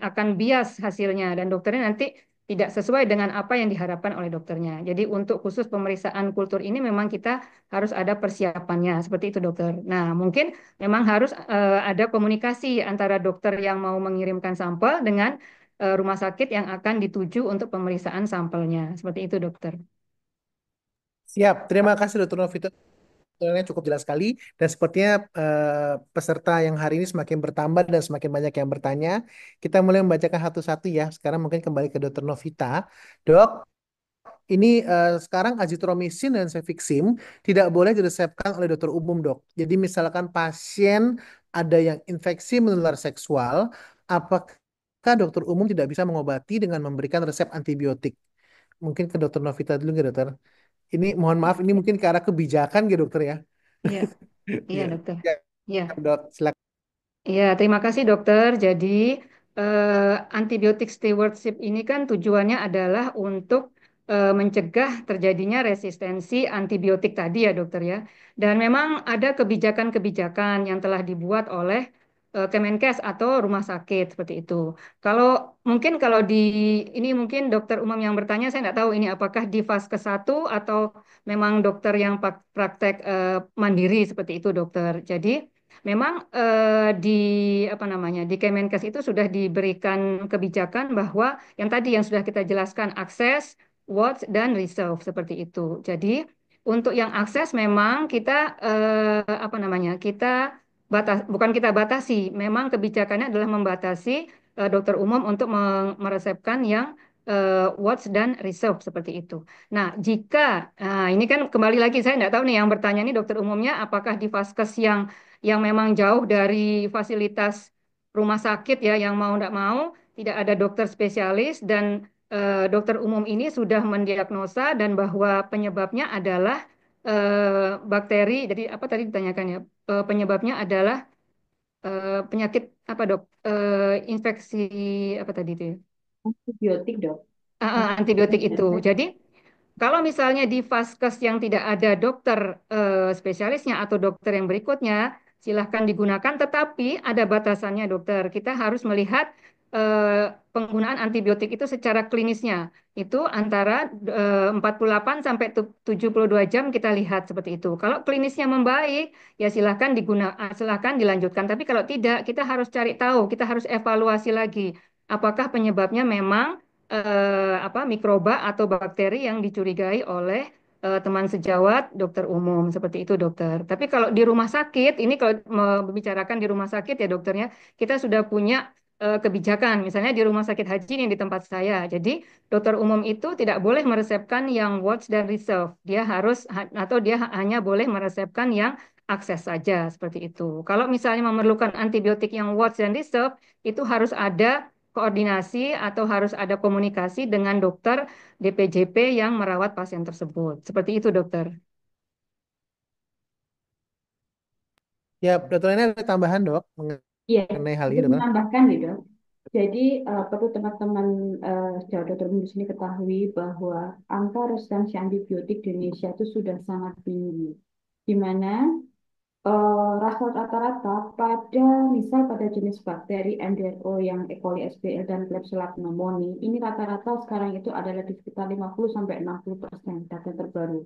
akan bias hasilnya dan dokternya nanti tidak sesuai dengan apa yang diharapkan oleh dokternya. Jadi untuk khusus pemeriksaan kultur ini memang kita harus ada persiapannya seperti itu dokter. Nah, mungkin memang harus ada komunikasi antara dokter yang mau mengirimkan sampel dengan rumah sakit yang akan dituju untuk pemeriksaan sampelnya. Seperti itu dokter. Siap, terima kasih Dokter Novita. Tutorialnya cukup jelas sekali dan sepertinya peserta yang hari ini semakin bertambah dan semakin banyak yang bertanya. Kita mulai membacakan satu-satu ya. Sekarang mungkin kembali ke Dokter Novita. Dok, ini sekarang azitromisin dan cefixim tidak boleh diresepkan oleh dokter umum, dok. Jadi misalkan pasien ada yang infeksi menular seksual, apakah dokter umum tidak bisa mengobati dengan memberikan resep antibiotik? Mungkin ke dokter Novita dulu nggak, dokter? Ini mohon maaf, ini mungkin ke arah kebijakan gitu, dokter ya. Iya, iya Iya. dokter. Ya, Iya. dok, silakan. Iya, terima kasih dokter. Jadi antibiotik stewardship ini kan tujuannya adalah untuk mencegah terjadinya resistensi antibiotik tadi ya dokter ya. Dan memang ada kebijakan-kebijakan yang telah dibuat oleh Kemenkes atau rumah sakit seperti itu. Kalau mungkin kalau di ini mungkin dokter umum yang bertanya saya nggak tahu ini apakah di fase ke-1 atau memang dokter yang praktek mandiri seperti itu dokter. Jadi memang di apa namanya di Kemenkes itu sudah diberikan kebijakan bahwa yang tadi yang sudah kita jelaskan akses, watch dan reserve seperti itu. Jadi untuk yang akses memang kita apa namanya kita bukan kita batasi, memang kebijakannya adalah membatasi dokter umum untuk meresepkan yang watch dan reserve seperti itu. Nah, ini kan kembali lagi saya nggak tahu nih yang bertanya ini dokter umumnya apakah di vaskes yang memang jauh dari fasilitas rumah sakit ya yang mau tidak mau tidak ada dokter spesialis dan dokter umum ini sudah mendiagnosa dan bahwa penyebabnya adalah bakteri. Jadi apa tadi ditanyakan ya? Penyebabnya adalah penyakit apa dok? Infeksi apa tadi itu ya? Antibiotik, dok. Antibiotik itu. Antibiotik. Jadi kalau misalnya di vaskes yang tidak ada dokter spesialisnya atau dokter yang berikutnya, silahkan digunakan, tetapi ada batasannya dokter. Kita harus melihat penggunaan antibiotik itu secara klinisnya. Itu antara 48 sampai 72 jam kita lihat seperti itu. Kalau klinisnya membaik, ya silahkan dilanjutkan. Tapi kalau tidak, kita harus cari tahu, kita harus evaluasi lagi. Apakah penyebabnya memang apa mikroba atau bakteri yang dicurigai oleh teman sejawat dokter umum seperti itu dokter. Tapi kalau di rumah sakit ini kalau membicarakan di rumah sakit ya dokternya kita sudah punya kebijakan. Misalnya di rumah sakit haji yang di tempat saya. Jadi dokter umum itu tidak boleh meresepkan yang watch dan reserve. Dia harus atau dia hanya boleh meresepkan yang akses saja seperti itu. Kalau misalnya memerlukan antibiotik yang watch dan reserve itu harus ada koordinasi atau harus ada komunikasi dengan dokter DPJP yang merawat pasien tersebut. Seperti itu, dokter. Ya, dokter ini ada tambahan, dok, Iya, mengenai hal ini, untuk dokter. menambahkan nih, dok. Jadi perlu teman-teman sejawat dokter umum di sini ketahui bahwa angka resistensi antibiotik di Indonesia itu sudah sangat tinggi. Di mana rata-rata pada jenis bakteri MDRO yang E. coli SBL dan Klebsiella pneumoniae ini rata-rata sekarang itu adalah di sekitar 50-60% data terbaru.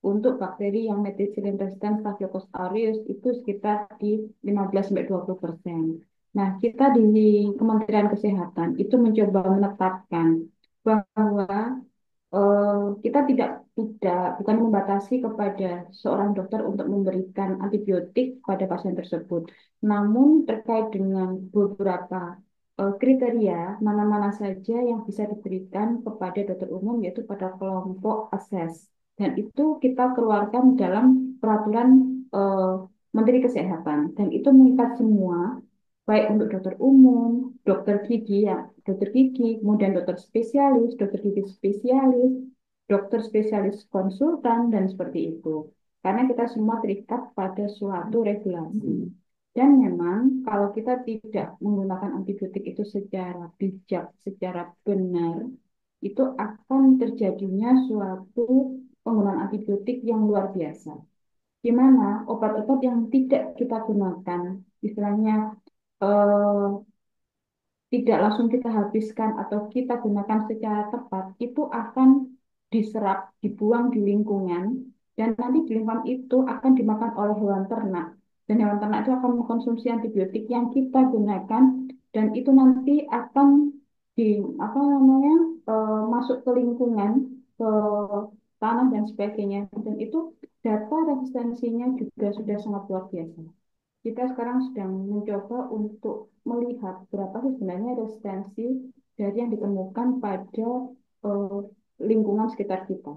Untuk bakteri yang methicillin resistant Staphylococcus aureus itu sekitar di 15-20%. Nah, kita di Kementerian Kesehatan itu mencoba menetapkan bahwa eh, kita bukan membatasi kepada seorang dokter untuk memberikan antibiotik pada pasien tersebut, namun terkait dengan beberapa kriteria mana-mana saja yang bisa diberikan kepada dokter umum yaitu pada kelompok ASES dan itu kita keluarkan dalam peraturan eh, Menteri Kesehatan dan itu mengikat semua baik untuk dokter umum, dokter gigi, kemudian dokter gigi spesialis, dokter spesialis konsultan, dan seperti itu. karena kita semua terikat pada suatu regulasi. Dan memang kalau kita tidak menggunakan antibiotik itu secara bijak, secara benar, itu akan terjadinya suatu penggunaan antibiotik yang luar biasa. Di mana obat-obat yang tidak kita gunakan, istilahnya eh, tidak langsung kita habiskan atau kita gunakan secara tepat, itu akan diserap, dibuang di lingkungan, dan nanti di lingkungan itu akan dimakan oleh hewan ternak. Dan hewan ternak itu akan mengkonsumsi antibiotik yang kita gunakan, dan itu nanti akan di apa namanya masuk ke lingkungan, ke tanah dan sebagainya. Dan itu data resistensinya juga sudah sangat luar biasa. Kita sekarang sedang mencoba untuk melihat berapa sih sebenarnya resistensi dari yang ditemukan pada eh, lingkungan sekitar kita.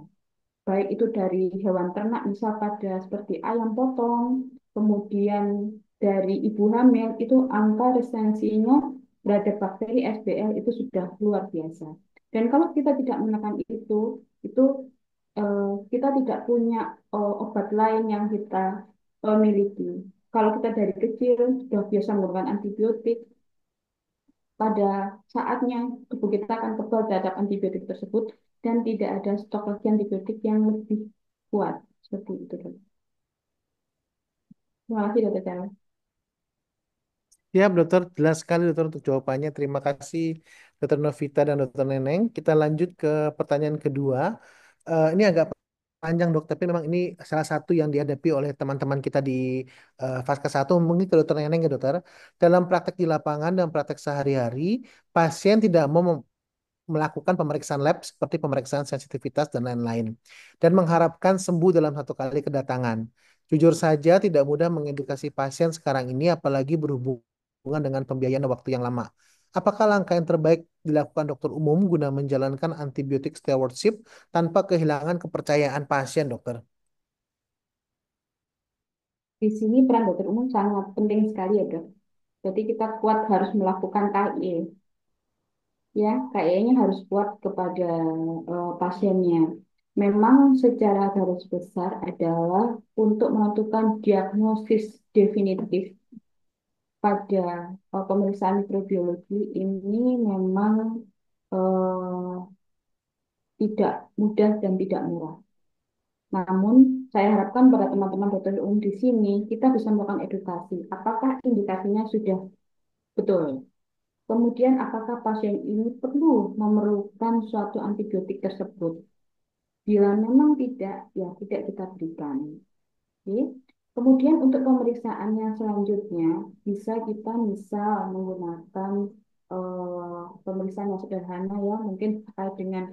Baik itu dari hewan ternak, misal pada seperti ayam potong, kemudian dari ibu hamil, itu angka resistensinya terhadap bakteri SBL itu sudah luar biasa. Dan kalau kita tidak menekan itu kita tidak punya obat lain yang kita miliki. Kalau kita dari kecil sudah biasa menggunakan antibiotik, pada saatnya tubuh kita akan kebal terhadap antibiotik tersebut dan tidak ada stok lagi antibiotik yang lebih kuat. Seperti itu, Dok. Terima kasih, Dokter Cara. Siap, dokter. Jelas sekali, dokter, untuk jawabannya. Terima kasih, dokter Novita dan dokter Neneng. Kita lanjut ke pertanyaan kedua. Ini agak panjang, dok, tapi memang ini salah satu yang dihadapi oleh teman-teman kita di Vaskes 1. Mungkin ke dokter Neneng ya, dokter. Dalam praktek di lapangan dan praktek sehari-hari, pasien tidak mau melakukan pemeriksaan lab seperti pemeriksaan sensitivitas dan lain-lain, dan mengharapkan sembuh dalam satu kali kedatangan. Jujur saja tidak mudah mengedukasi pasien sekarang ini, apalagi berhubungan dengan pembiayaan waktu yang lama. Apakah langkah yang terbaik dilakukan dokter umum guna menjalankan antibiotik stewardship tanpa kehilangan kepercayaan pasien, dokter? Di sini peran dokter umum sangat penting sekali ya, Dok. Jadi kita kuat harus melakukan KIE. Ya, KIE-nya harus kuat kepada pasiennya. Memang secara garis besar adalah untuk menentukan diagnosis definitif pada pemeriksaan mikrobiologi ini memang eh, tidak mudah dan tidak murah. Namun, saya harapkan pada teman-teman dokter umum di sini, kita bisa melakukan edukasi. Apakah indikasinya sudah betul? Kemudian, apakah pasien ini perlu memerlukan suatu antibiotik tersebut? Bila memang tidak, ya tidak kita berikan. Oke. Kemudian untuk pemeriksaan yang selanjutnya, kita misal menggunakan pemeriksaan yang sederhana ya, mungkin terkait dengan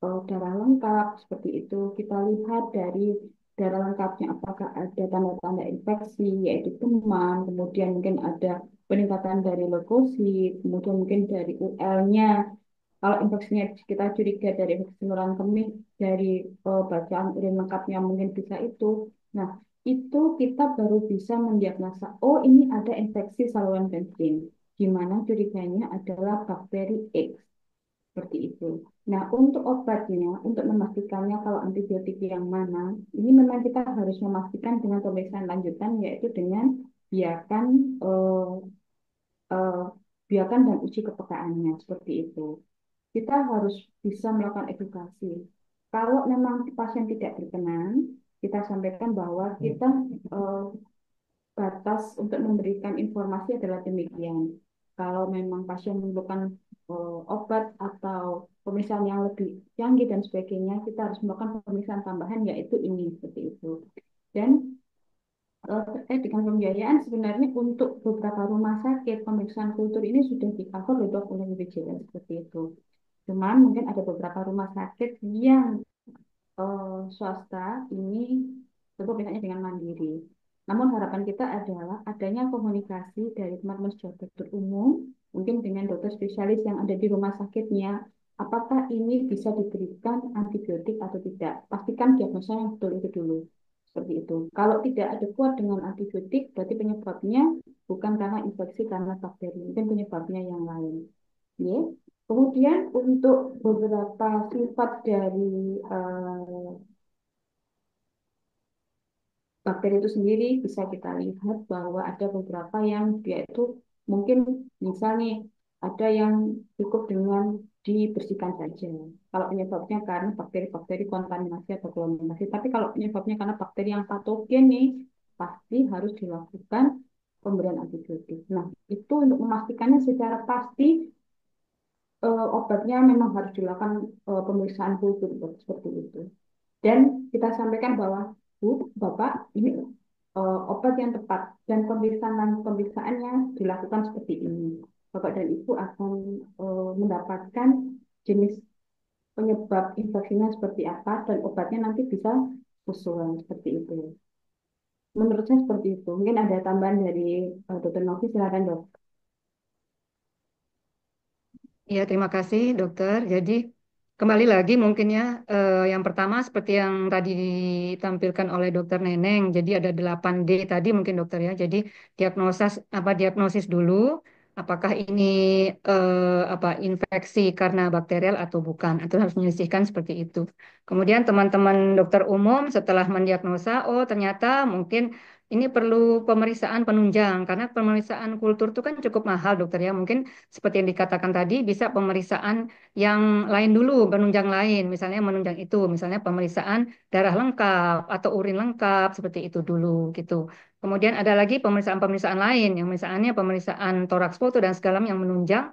darah lengkap, seperti itu. Kita lihat dari darah lengkapnya apakah ada tanda-tanda infeksi, yaitu demam, kemudian mungkin ada peningkatan dari leukosit, kemudian mungkin dari UL-nya. Kalau infeksinya kita curiga dari infeksi saluran kemih, dari bacaan urin lengkapnya mungkin bisa itu. Nah, itu kita baru bisa mendiagnosa, oh ini ada infeksi saluran kencing, di mana curiganya adalah bakteri X, seperti itu. Nah, untuk obatnya, untuk memastikannya kalau antibiotik yang mana, ini memang kita harus memastikan dengan pemeriksaan lanjutan, yaitu dengan biakan, eh, eh, biakan dan uji kepekaannya, seperti itu. Kita harus bisa melakukan edukasi. Kalau memang pasien tidak berkenan, kita sampaikan bahwa kita eh, batas untuk memberikan informasi adalah demikian. Kalau memang pasien memerlukan obat atau pemeriksaan yang lebih canggih dan sebagainya, kita harus melakukan pemeriksaan tambahan yaitu ini seperti itu. Dan terkait dengan pembiayaan sebenarnya untuk beberapa rumah sakit pemeriksaan kultur ini sudah di-cover oleh BPJS seperti itu. Cuman mungkin ada beberapa rumah sakit yang swasta ini tentu misalnya dengan mandiri. Namun harapan kita adalah adanya komunikasi dari teman-teman sejawat dokter umum, mungkin dengan dokter spesialis yang ada di rumah sakitnya, apakah ini bisa diberikan antibiotik atau tidak. Pastikan diagnosa yang betul itu dulu. Seperti itu. Kalau tidak ada kuat dengan antibiotik, berarti penyebabnya bukan karena infeksi, karena bakteri, mungkin penyebabnya yang lain. Ya. Kemudian untuk beberapa sifat dari bakteri itu sendiri bisa kita lihat bahwa ada beberapa yang dia itu mungkin misalnya ada yang cukup dengan dibersihkan saja. Kalau penyebabnya karena bakteri-bakteri kontaminasi atau kontaminasi, tapi kalau penyebabnya karena bakteri yang patogen nih, pasti harus dilakukan pemberian antibiotik. Nah, itu untuk memastikannya secara pasti obatnya memang harus dilakukan pemeriksaan kultur seperti itu. Dan kita sampaikan bahwa Bu, Bapak, ini obat yang tepat dan pemeriksaannya dilakukan seperti ini. Bapak dan Ibu akan mendapatkan jenis penyebab infeksinya seperti apa dan obatnya nanti bisa sesuai seperti itu. Menurut saya seperti itu. Mungkin ada tambahan dari Dr. Novi, silakan dok. Ya, terima kasih dokter. Jadi kembali lagi mungkin ya, yang pertama seperti yang tadi ditampilkan oleh dokter Neneng. Jadi ada 8D tadi mungkin dokter ya. Jadi diagnosis dulu apakah ini infeksi karena bakterial atau bukan. Atau harus menyisihkan seperti itu. Kemudian teman-teman dokter umum setelah mendiagnosa, oh ternyata mungkin ini perlu pemeriksaan penunjang karena pemeriksaan kultur itu kan cukup mahal dokter ya. Mungkin seperti yang dikatakan tadi, bisa pemeriksaan yang lain dulu, penunjang lain, misalnya menunjang itu, misalnya pemeriksaan darah lengkap atau urin lengkap, seperti itu dulu gitu. Kemudian ada lagi pemeriksaan-pemeriksaan lain, yang misalnya pemeriksaan toraks foto dan segala yang menunjang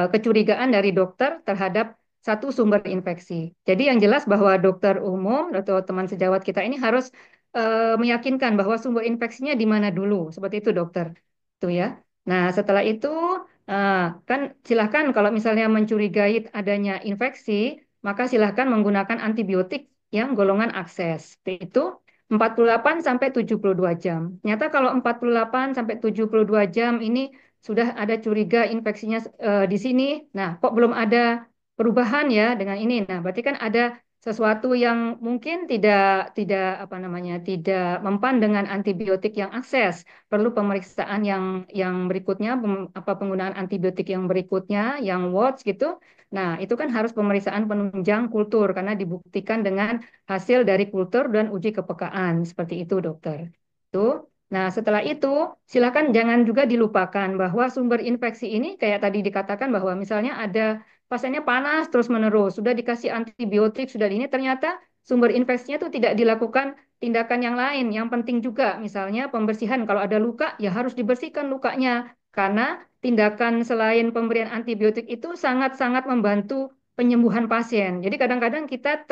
kecurigaan dari dokter terhadap satu sumber infeksi. Jadi yang jelas bahwa dokter umum atau teman sejawat kita ini harus meyakinkan bahwa sumber infeksinya di mana dulu, seperti itu dokter. Itu ya. Nah, setelah itu kan silahkan kalau misalnya mencurigai adanya infeksi, maka silahkan menggunakan antibiotik yang golongan akses. Itu 48 sampai 72 jam. Ternyata kalau 48 sampai 72 jam ini sudah ada curiga infeksinya di sini. Nah, kok belum ada perubahan ya dengan ini. Nah, berarti kan ada sesuatu yang mungkin tidak tidak apa namanya tidak mempan dengan antibiotik yang akses, perlu pemeriksaan yang berikutnya, penggunaan antibiotik yang berikutnya, yang WATS gitu. Nah, itu kan harus pemeriksaan penunjang kultur karena dibuktikan dengan hasil dari kultur dan uji kepekaan seperti itu, dokter. Tuh. Nah, setelah itu silakan jangan juga dilupakan bahwa sumber infeksi ini kayak tadi dikatakan bahwa misalnya ada pasiennya panas terus-menerus, sudah dikasih antibiotik, sudah ini ternyata sumber infeksinya itu tidak dilakukan tindakan yang lain. Yang penting juga misalnya pembersihan. Kalau ada luka ya harus dibersihkan lukanya karena tindakan selain pemberian antibiotik itu sangat-sangat membantu penyembuhan pasien. Jadi kadang-kadang kita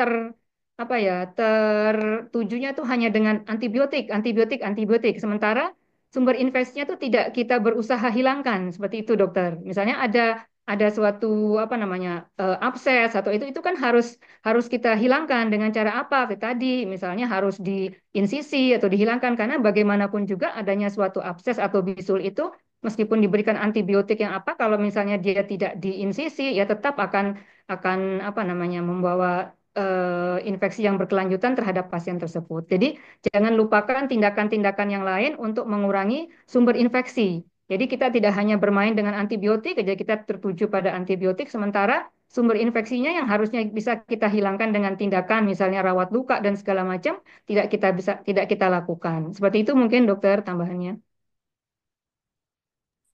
tertujunya tuh hanya dengan antibiotik, antibiotik, antibiotik. Sementara sumber infeksinya tuh tidak kita berusaha hilangkan seperti itu, dokter. Misalnya ada suatu abses atau itu kan harus harus kita hilangkan dengan cara apa? Kayak tadi misalnya harus diinsisi atau dihilangkan karena bagaimanapun juga adanya suatu abses atau bisul itu meskipun diberikan antibiotik yang apa kalau misalnya dia tidak diinsisi ya tetap akan membawa infeksi yang berkelanjutan terhadap pasien tersebut. Jadi jangan lupakan tindakan-tindakan yang lain untuk mengurangi sumber infeksi. Jadi kita tidak hanya bermain dengan antibiotik, jadi kita tertuju pada antibiotik, sementara sumber infeksinya yang harusnya bisa kita hilangkan dengan tindakan, misalnya rawat luka dan segala macam, tidak kita lakukan. Seperti itu mungkin dokter tambahannya.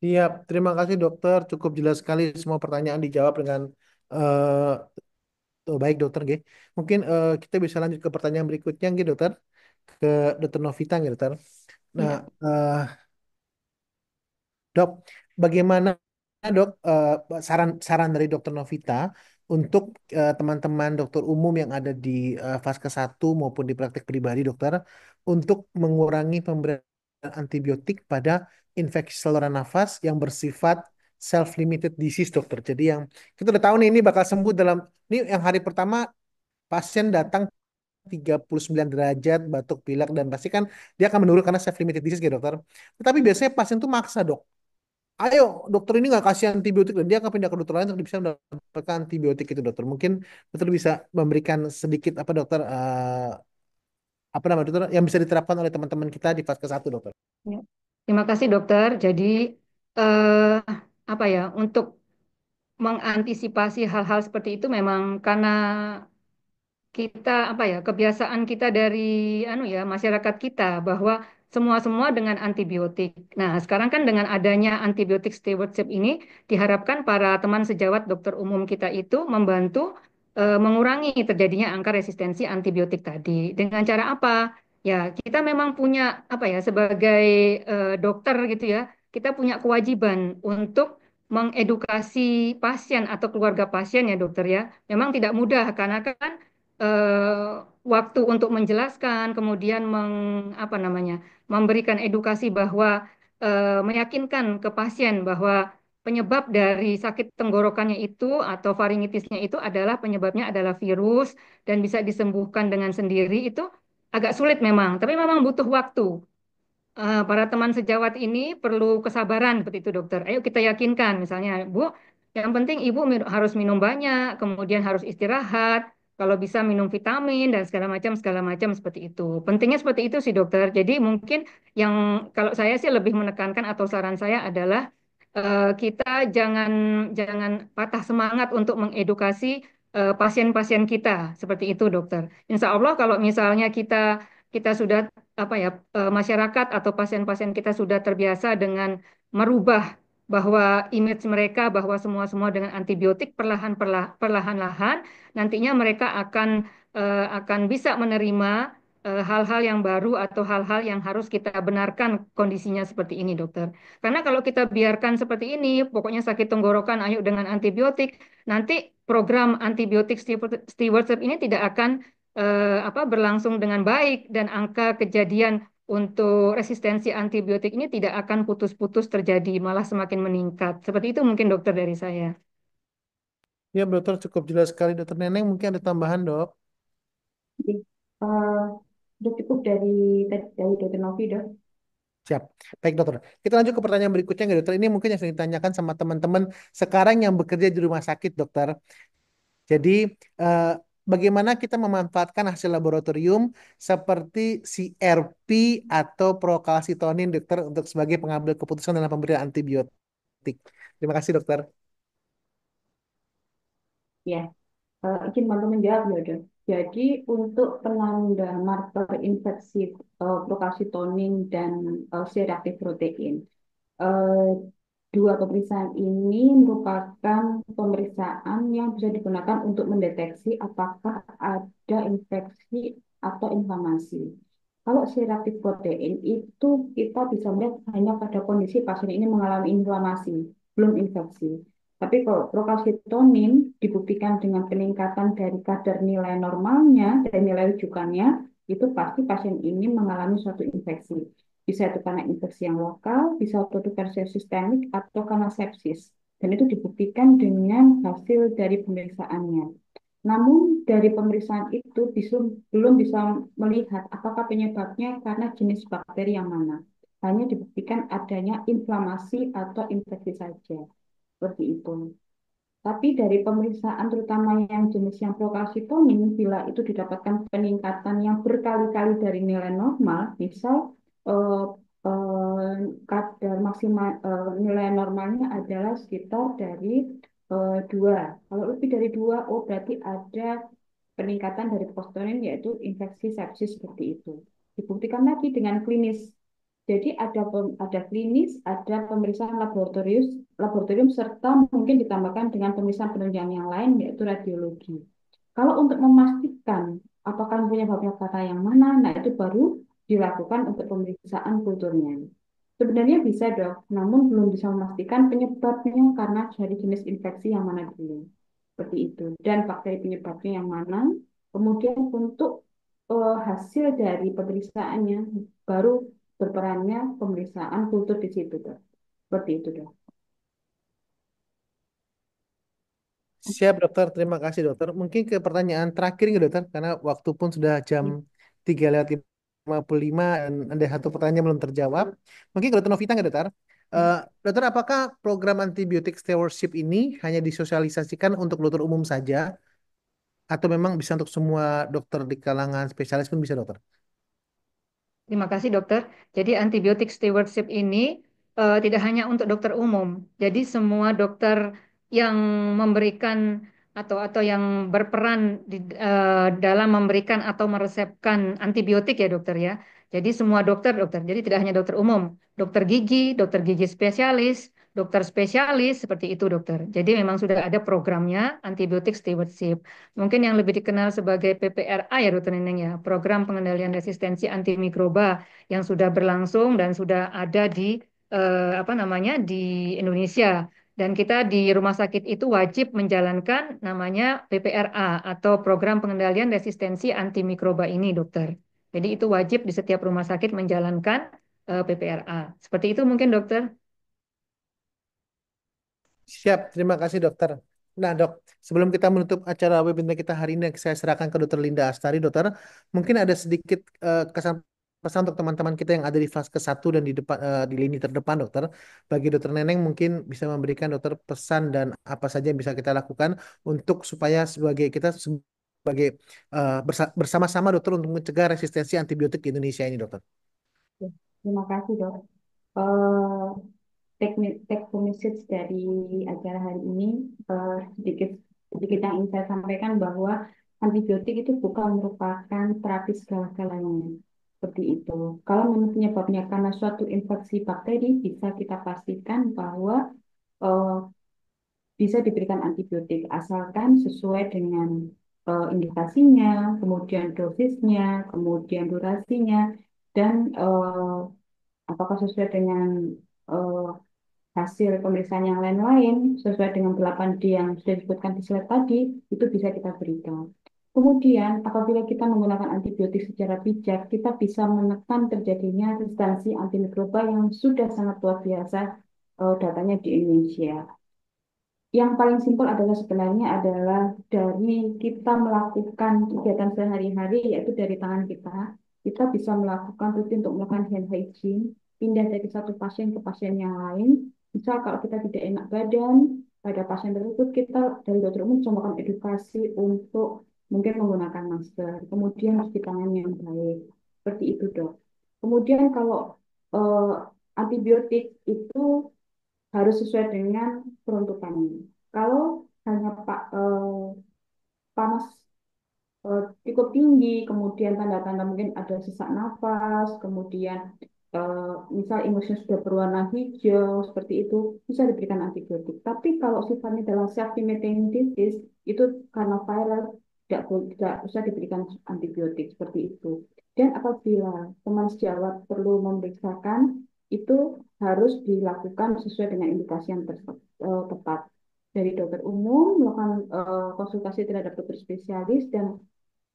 Siap, terima kasih dokter. Cukup jelas sekali semua pertanyaan dijawab dengan baik dokter. Nggih. Mungkin kita bisa lanjut ke pertanyaan berikutnya, nggih, dokter. Ke dokter Novita, nggih, dokter. Nah, Ya. eh, Dok, bagaimana dok saran dari dokter Novita untuk teman-teman dokter umum yang ada di fase 1 maupun di praktek pribadi dokter untuk mengurangi pemberian antibiotik pada infeksi saluran nafas yang bersifat self-limited disease dokter. Jadi yang kita udah tahu nih ini bakal sembuh dalam ini yang hari pertama pasien datang 39 derajat batuk pilek dan pasti kan dia akan menurun karena self-limited disease ya dokter. Tetapi biasanya pasien tuh maksa dok, ayo dokter ini nggak kasih antibiotik dan dia akan pindah ke dokter lain untuk bisa mendapatkan antibiotik itu dokter. Mungkin dokter bisa memberikan sedikit apa dokter apa namanya dokter yang bisa diterapkan oleh teman-teman kita di fase ke-1 dokter. Ya. Terima kasih dokter. Jadi eh, untuk mengantisipasi hal-hal seperti itu memang karena kita apa ya kebiasaan kita dari anu ya masyarakat kita bahwa semua dengan antibiotik. Nah, sekarang kan dengan adanya antibiotik stewardship ini diharapkan para teman sejawat dokter umum kita itu membantu mengurangi terjadinya angka resistensi antibiotik tadi. Dengan cara apa? Ya, kita memang punya apa ya sebagai dokter gitu ya, kita punya kewajiban untuk mengedukasi pasien atau keluarga pasien ya dokter ya. Memang tidak mudah karena kan waktu untuk menjelaskan, kemudian apa namanya, memberikan edukasi bahwa meyakinkan ke pasien bahwa penyebab dari sakit tenggorokannya itu atau faringitisnya itu adalah penyebabnya adalah virus dan bisa disembuhkan dengan sendiri itu agak sulit memang, tapi memang butuh waktu. Para teman sejawat ini perlu kesabaran seperti itu dokter. Ayo kita yakinkan misalnya Bu, yang penting Ibu harus minum banyak, kemudian harus istirahat, kalau bisa minum vitamin dan segala macam seperti itu. Pentingnya seperti itu sih dokter. Jadi mungkin yang kalau saya sih lebih menekankan atau saran saya adalah kita jangan jangan patah semangat untuk mengedukasi pasien-pasien kita seperti itu dokter. Insya Allah kalau misalnya kita sudah apa ya masyarakat atau pasien-pasien kita sudah terbiasa dengan merubah bahwa image mereka bahwa semua dengan antibiotik perlahan-lahan nantinya mereka akan bisa menerima hal-hal yang baru atau hal-hal yang harus kita benarkan kondisinya seperti ini, dokter. Karena kalau kita biarkan seperti ini, pokoknya sakit tenggorokan, ayo dengan antibiotik, nanti program antibiotik stewardship ini tidak akan apa berlangsung dengan baik dan angka kejadian untuk resistensi antibiotik ini tidak akan putus-putus terjadi, malah semakin meningkat. Seperti itu mungkin dokter dari saya. Ya, dokter cukup jelas sekali. Dokter Neneng mungkin ada tambahan, dok. Jadi, udah cukup dari Dokter Novi, Dok. Siap. Baik, dokter. Kita lanjut ke pertanyaan berikutnya, nggak, dokter. Ini mungkin yang sering ditanyakan sama teman-teman sekarang yang bekerja di rumah sakit, dokter. Jadi, eh, bagaimana kita memanfaatkan hasil laboratorium seperti CRP atau procalcitonin, dokter, untuk sebagai pengambil keputusan dalam pemberian antibiotik. Terima kasih, dokter. Ya, izin bantu menjawab ya, Dok. Jadi untuk penanda marker infeksi procalcitonin dan C-reactive protein, eh, dua pemeriksaan ini merupakan pemeriksaan yang bisa digunakan untuk mendeteksi apakah ada infeksi atau inflamasi. Kalau C-reactive protein itu kita bisa melihat hanya pada kondisi pasien ini mengalami inflamasi, belum infeksi. Tapi kalau procalcitonin dibuktikan dengan peningkatan dari kadar nilai normalnya dan nilai rujukannya, itu pasti pasien ini mengalami suatu infeksi. Bisa itu karena infeksi yang lokal, bisa itu karena sistemik, atau karena sepsis. Dan itu dibuktikan dengan hasil dari pemeriksaannya. Namun dari pemeriksaan itu belum bisa melihat apakah penyebabnya karena jenis bakteri yang mana. Hanya dibuktikan adanya inflamasi atau infeksi saja. Seperti itu. Tapi dari pemeriksaan terutama yang jenis yang procalcitonin, bila itu didapatkan peningkatan yang berkali-kali dari nilai normal, misal eh, kadar maksimal nilai normalnya adalah sekitar dari 2. Kalau lebih dari 2, oh berarti ada peningkatan dari postonin yaitu infeksi sepsis seperti itu. Dibuktikan lagi dengan klinis. Jadi ada klinis, ada pemeriksaan laboratorium serta mungkin ditambahkan dengan pemeriksaan penunjang yang lain yaitu radiologi. Kalau untuk memastikan apakah penyebabnya kata yang mana, nah itu baru dilakukan untuk pemeriksaan kulturnya. Sebenarnya bisa dok, namun belum bisa memastikan penyebabnya karena dari jenis infeksi yang mana dulu. Seperti itu. Dan bakteri penyebabnya yang mana. Kemudian untuk hasil dari pemeriksaannya baru berperannya pemeriksaan kultur di situ dok. Seperti itu dok. Siap, dokter. Terima kasih, dokter. Mungkin ke pertanyaan terakhir nggak, dokter? Karena waktu pun sudah jam 3:55 dan ada satu pertanyaan belum terjawab. Mungkin ke dokter Novita nggak, dokter? Eh, dokter, apakah program antibiotik stewardship ini hanya disosialisasikan untuk dokter umum saja? Atau memang bisa untuk semua dokter di kalangan spesialis pun bisa, dokter? Terima kasih dokter. Jadi antibiotik stewardship ini tidak hanya untuk dokter umum. Jadi semua dokter yang memberikan atau yang berperan dalam memberikan atau meresepkan antibiotik ya dokter ya. Jadi semua dokter, jadi tidak hanya dokter umum, dokter gigi spesialis, dokter spesialis seperti itu dokter. Jadi memang sudah ada programnya antibiotik stewardship. Mungkin yang lebih dikenal sebagai PPRA ya dokter Neneng ya, program pengendalian resistensi antimikroba yang sudah berlangsung dan sudah ada di apa namanya di Indonesia. Dan kita di rumah sakit itu wajib menjalankan namanya PPRA atau program pengendalian resistensi antimikroba ini, dokter. Jadi itu wajib di setiap rumah sakit menjalankan PPRA. Seperti itu mungkin, dokter. Siap, terima kasih dokter. Nah dok, sebelum kita menutup acara webinar kita hari ini, saya serahkan ke dokter Linda Astari, dokter. Mungkin ada sedikit kesan pesan untuk teman-teman kita yang ada di fase ke-1 dan di depan di lini terdepan, dokter. Bagi dokter Neneng mungkin bisa memberikan dokter pesan dan apa saja yang bisa kita lakukan untuk supaya sebagai kita sebagai bersama-sama dokter untuk mencegah resistensi antibiotik di Indonesia ini, dokter. Terima kasih, Dok. Eh, take home message dari acara hari ini, sedikit sedikit yang ingin saya sampaikan bahwa antibiotik itu bukan merupakan terapi segala-galanya. Seperti itu. Kalau memang penyebabnya karena suatu infeksi bakteri, bisa kita pastikan bahwa eh, bisa diberikan antibiotik asalkan sesuai dengan indikasinya, kemudian dosisnya, kemudian durasinya, dan apakah sesuai dengan eh, hasil pemeriksaan yang lain-lain sesuai dengan 8D yang sudah disebutkan di slide tadi, itu bisa kita berikan. Kemudian, apabila kita menggunakan antibiotik secara bijak, kita bisa menekan terjadinya resistensi antimikroba yang sudah sangat luar biasa datanya di Indonesia. Yang paling simpel adalah sebenarnya adalah dari kita melakukan kegiatan sehari-hari, yaitu dari tangan kita, kita bisa melakukan rutin untuk melakukan hand hygiene, pindah dari satu pasien ke pasien yang lain. Misal kalau kita tidak enak badan pada pasien tersebut, kita dari dokter umum bisa melakukan edukasi untuk mungkin menggunakan masker, kemudian cuci tangan yang baik, seperti itu dok. Kemudian kalau eh, antibiotik itu harus sesuai dengan peruntukannya. Kalau hanya panas cukup tinggi, kemudian tanda-tanda mungkin ada sesak nafas, kemudian misal inggusnya sudah berwarna hijau, seperti itu, bisa diberikan antibiotik. Tapi kalau sifatnya adalah self-limiting disease, itu karena viral, tidak usah diberikan antibiotik, seperti itu. Dan apabila teman sejawat perlu memeriksakan, itu harus dilakukan sesuai dengan indikasi yang tepat. Dari dokter umum, melakukan konsultasi terhadap dokter spesialis, dan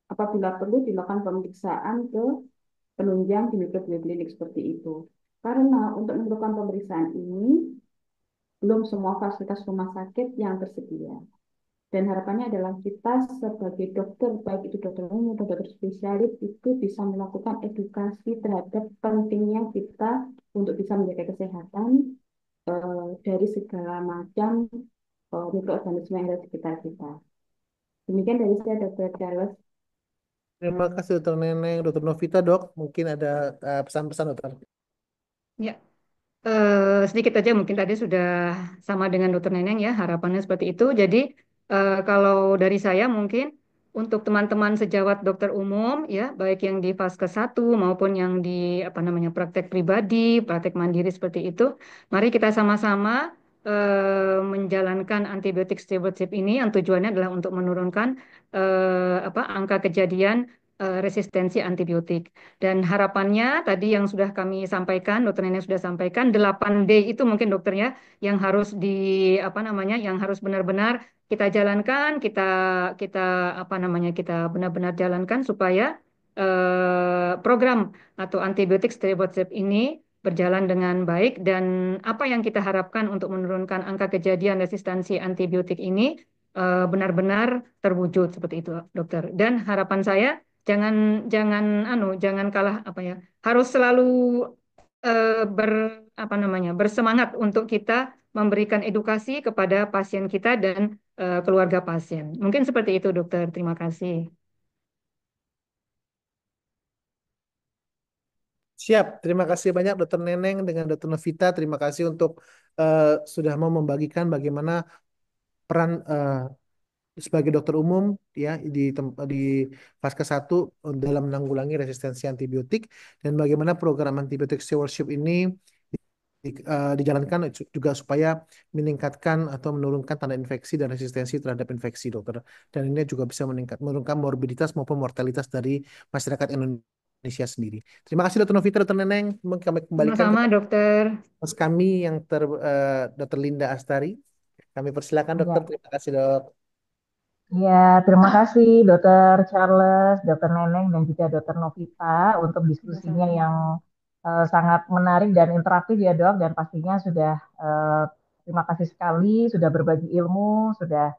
apabila perlu dilakukan pemeriksaan ke penunjang di mikroklinik seperti itu. Karena untuk melakukan pemeriksaan ini, belum semua fasilitas rumah sakit yang tersedia. Dan harapannya adalah kita sebagai dokter, baik itu dokter umum atau dokter spesialis, itu bisa melakukan edukasi terhadap pentingnya kita untuk bisa menjaga kesehatan dari segala macam mikroorganisme yang ada di sekitar kita. Demikian dari saya, Dr. Charles. Terima kasih dokter Neneng, dokter Novita, dok. Mungkin ada pesan-pesan dokter. Ya, sedikit aja mungkin tadi sudah sama dengan dokter Neneng ya, harapannya seperti itu. Jadi kalau dari saya mungkin untuk teman-teman sejawat dokter umum ya, baik yang di fase 1 maupun yang di apa namanya praktek pribadi, praktek mandiri seperti itu, mari kita sama-sama menjalankan antibiotik stewardship ini yang tujuannya adalah untuk menurunkan apa angka kejadian resistensi antibiotik. Dan harapannya tadi yang sudah kami sampaikan, dokter Nenek sudah sampaikan 8D itu mungkin dokternya yang harus di apa namanya yang harus benar-benar kita jalankan, kita apa namanya kita benar-benar jalankan supaya program atau antibiotik stewardship ini berjalan dengan baik dan apa yang kita harapkan untuk menurunkan angka kejadian resistensi antibiotik ini benar-benar terwujud seperti itu, dokter. Dan harapan saya jangan jangan kalah apa ya harus selalu ber apa namanya bersemangat untuk kita memberikan edukasi kepada pasien kita dan keluarga pasien. Mungkin seperti itu, dokter. Terima kasih. Siap, terima kasih banyak dokter Neneng dengan dokter Novita. Terima kasih untuk sudah mau membagikan bagaimana peran sebagai dokter umum ya di fase 1 dalam menanggulangi resistensi antibiotik dan bagaimana program antibiotic stewardship ini dijalankan juga supaya meningkatkan atau menurunkan tanda infeksi dan resistensi terhadap infeksi, dokter. Dan ini juga bisa menurunkan morbiditas maupun mortalitas dari masyarakat Indonesia sendiri. Terima kasih Dokter Novita, Dokter Neneng. Kami kembalikan Sama-sama, kepada dokter. host kami yang Dokter Linda Astari. Kami persilakan dokter. Ya. Terima kasih dok. Ya, terima kasih Dokter Charles, Dokter Neneng, dan juga Dokter Novita untuk diskusinya Sama-sama. yang sangat menarik dan interaktif ya dok. Dan pastinya sudah terima kasih sekali sudah berbagi ilmu, sudah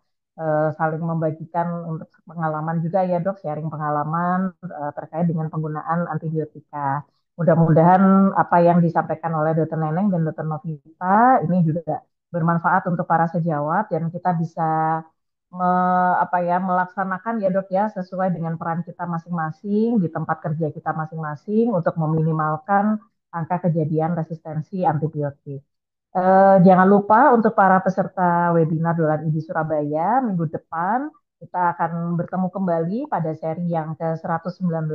saling membagikan untuk pengalaman juga ya dok, sharing pengalaman terkait dengan penggunaan antibiotika. Mudah-mudahan apa yang disampaikan oleh Dokter Neneng dan Dokter Novita ini juga bermanfaat untuk para sejawat dan kita bisa melaksanakan ya dok ya sesuai dengan peran kita masing-masing di tempat kerja kita masing-masing untuk meminimalkan angka kejadian resistensi antibiotik. Jangan lupa untuk para peserta webinar Dolan ID Surabaya minggu depan kita akan bertemu kembali pada seri yang ke-119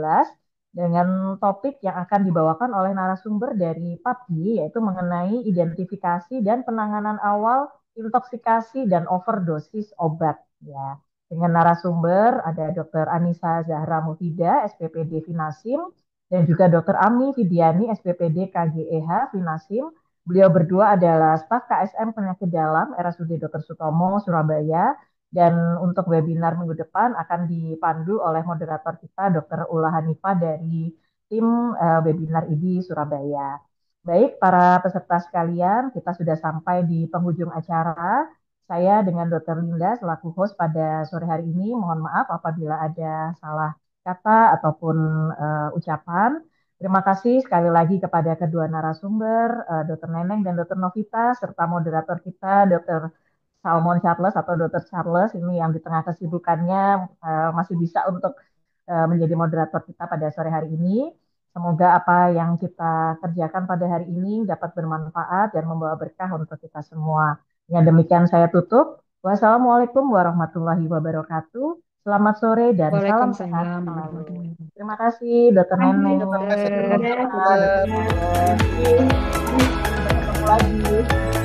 dengan topik yang akan dibawakan oleh narasumber dari PAPGI yaitu mengenai identifikasi dan penanganan awal intoksikasi dan overdosis obat ya. Dengan narasumber ada Dr. Anissa Zahra Mufida, SPPD Finasim, dan juga Dr. Ami Vidiani, SPPD KGEH Finasim. Beliau berdua adalah staf KSM Penyakit Dalam RSUD Dr. Sutomo, Surabaya. Dan untuk webinar minggu depan akan dipandu oleh moderator kita, Dr. Ula Hanifah dari tim webinar ID Surabaya. Baik, para peserta sekalian, kita sudah sampai di penghujung acara. Saya dengan Dr. Linda selaku host pada sore hari ini, mohon maaf apabila ada salah kata ataupun ucapan. Terima kasih sekali lagi kepada kedua narasumber, Dr. Neneng dan Dr. Novita, serta moderator kita, Dr. Salmon Charles atau Dr. Charles, ini yang di tengah kesibukannya masih bisa untuk menjadi moderator kita pada sore hari ini. Semoga apa yang kita kerjakan pada hari ini dapat bermanfaat dan membawa berkah untuk kita semua. Yang demikian saya tutup. Wassalamualaikum warahmatullahi wabarakatuh. Selamat sore dan salam sehat Waalaikumsalam selalu. warahmatullahi wabarakatuh. Terima kasih, Dr. Terima kasih Neneng. Terima dokter. kasih Dokter. dokter. Dadah, Sampai dokter. Bye. ketemu lagi.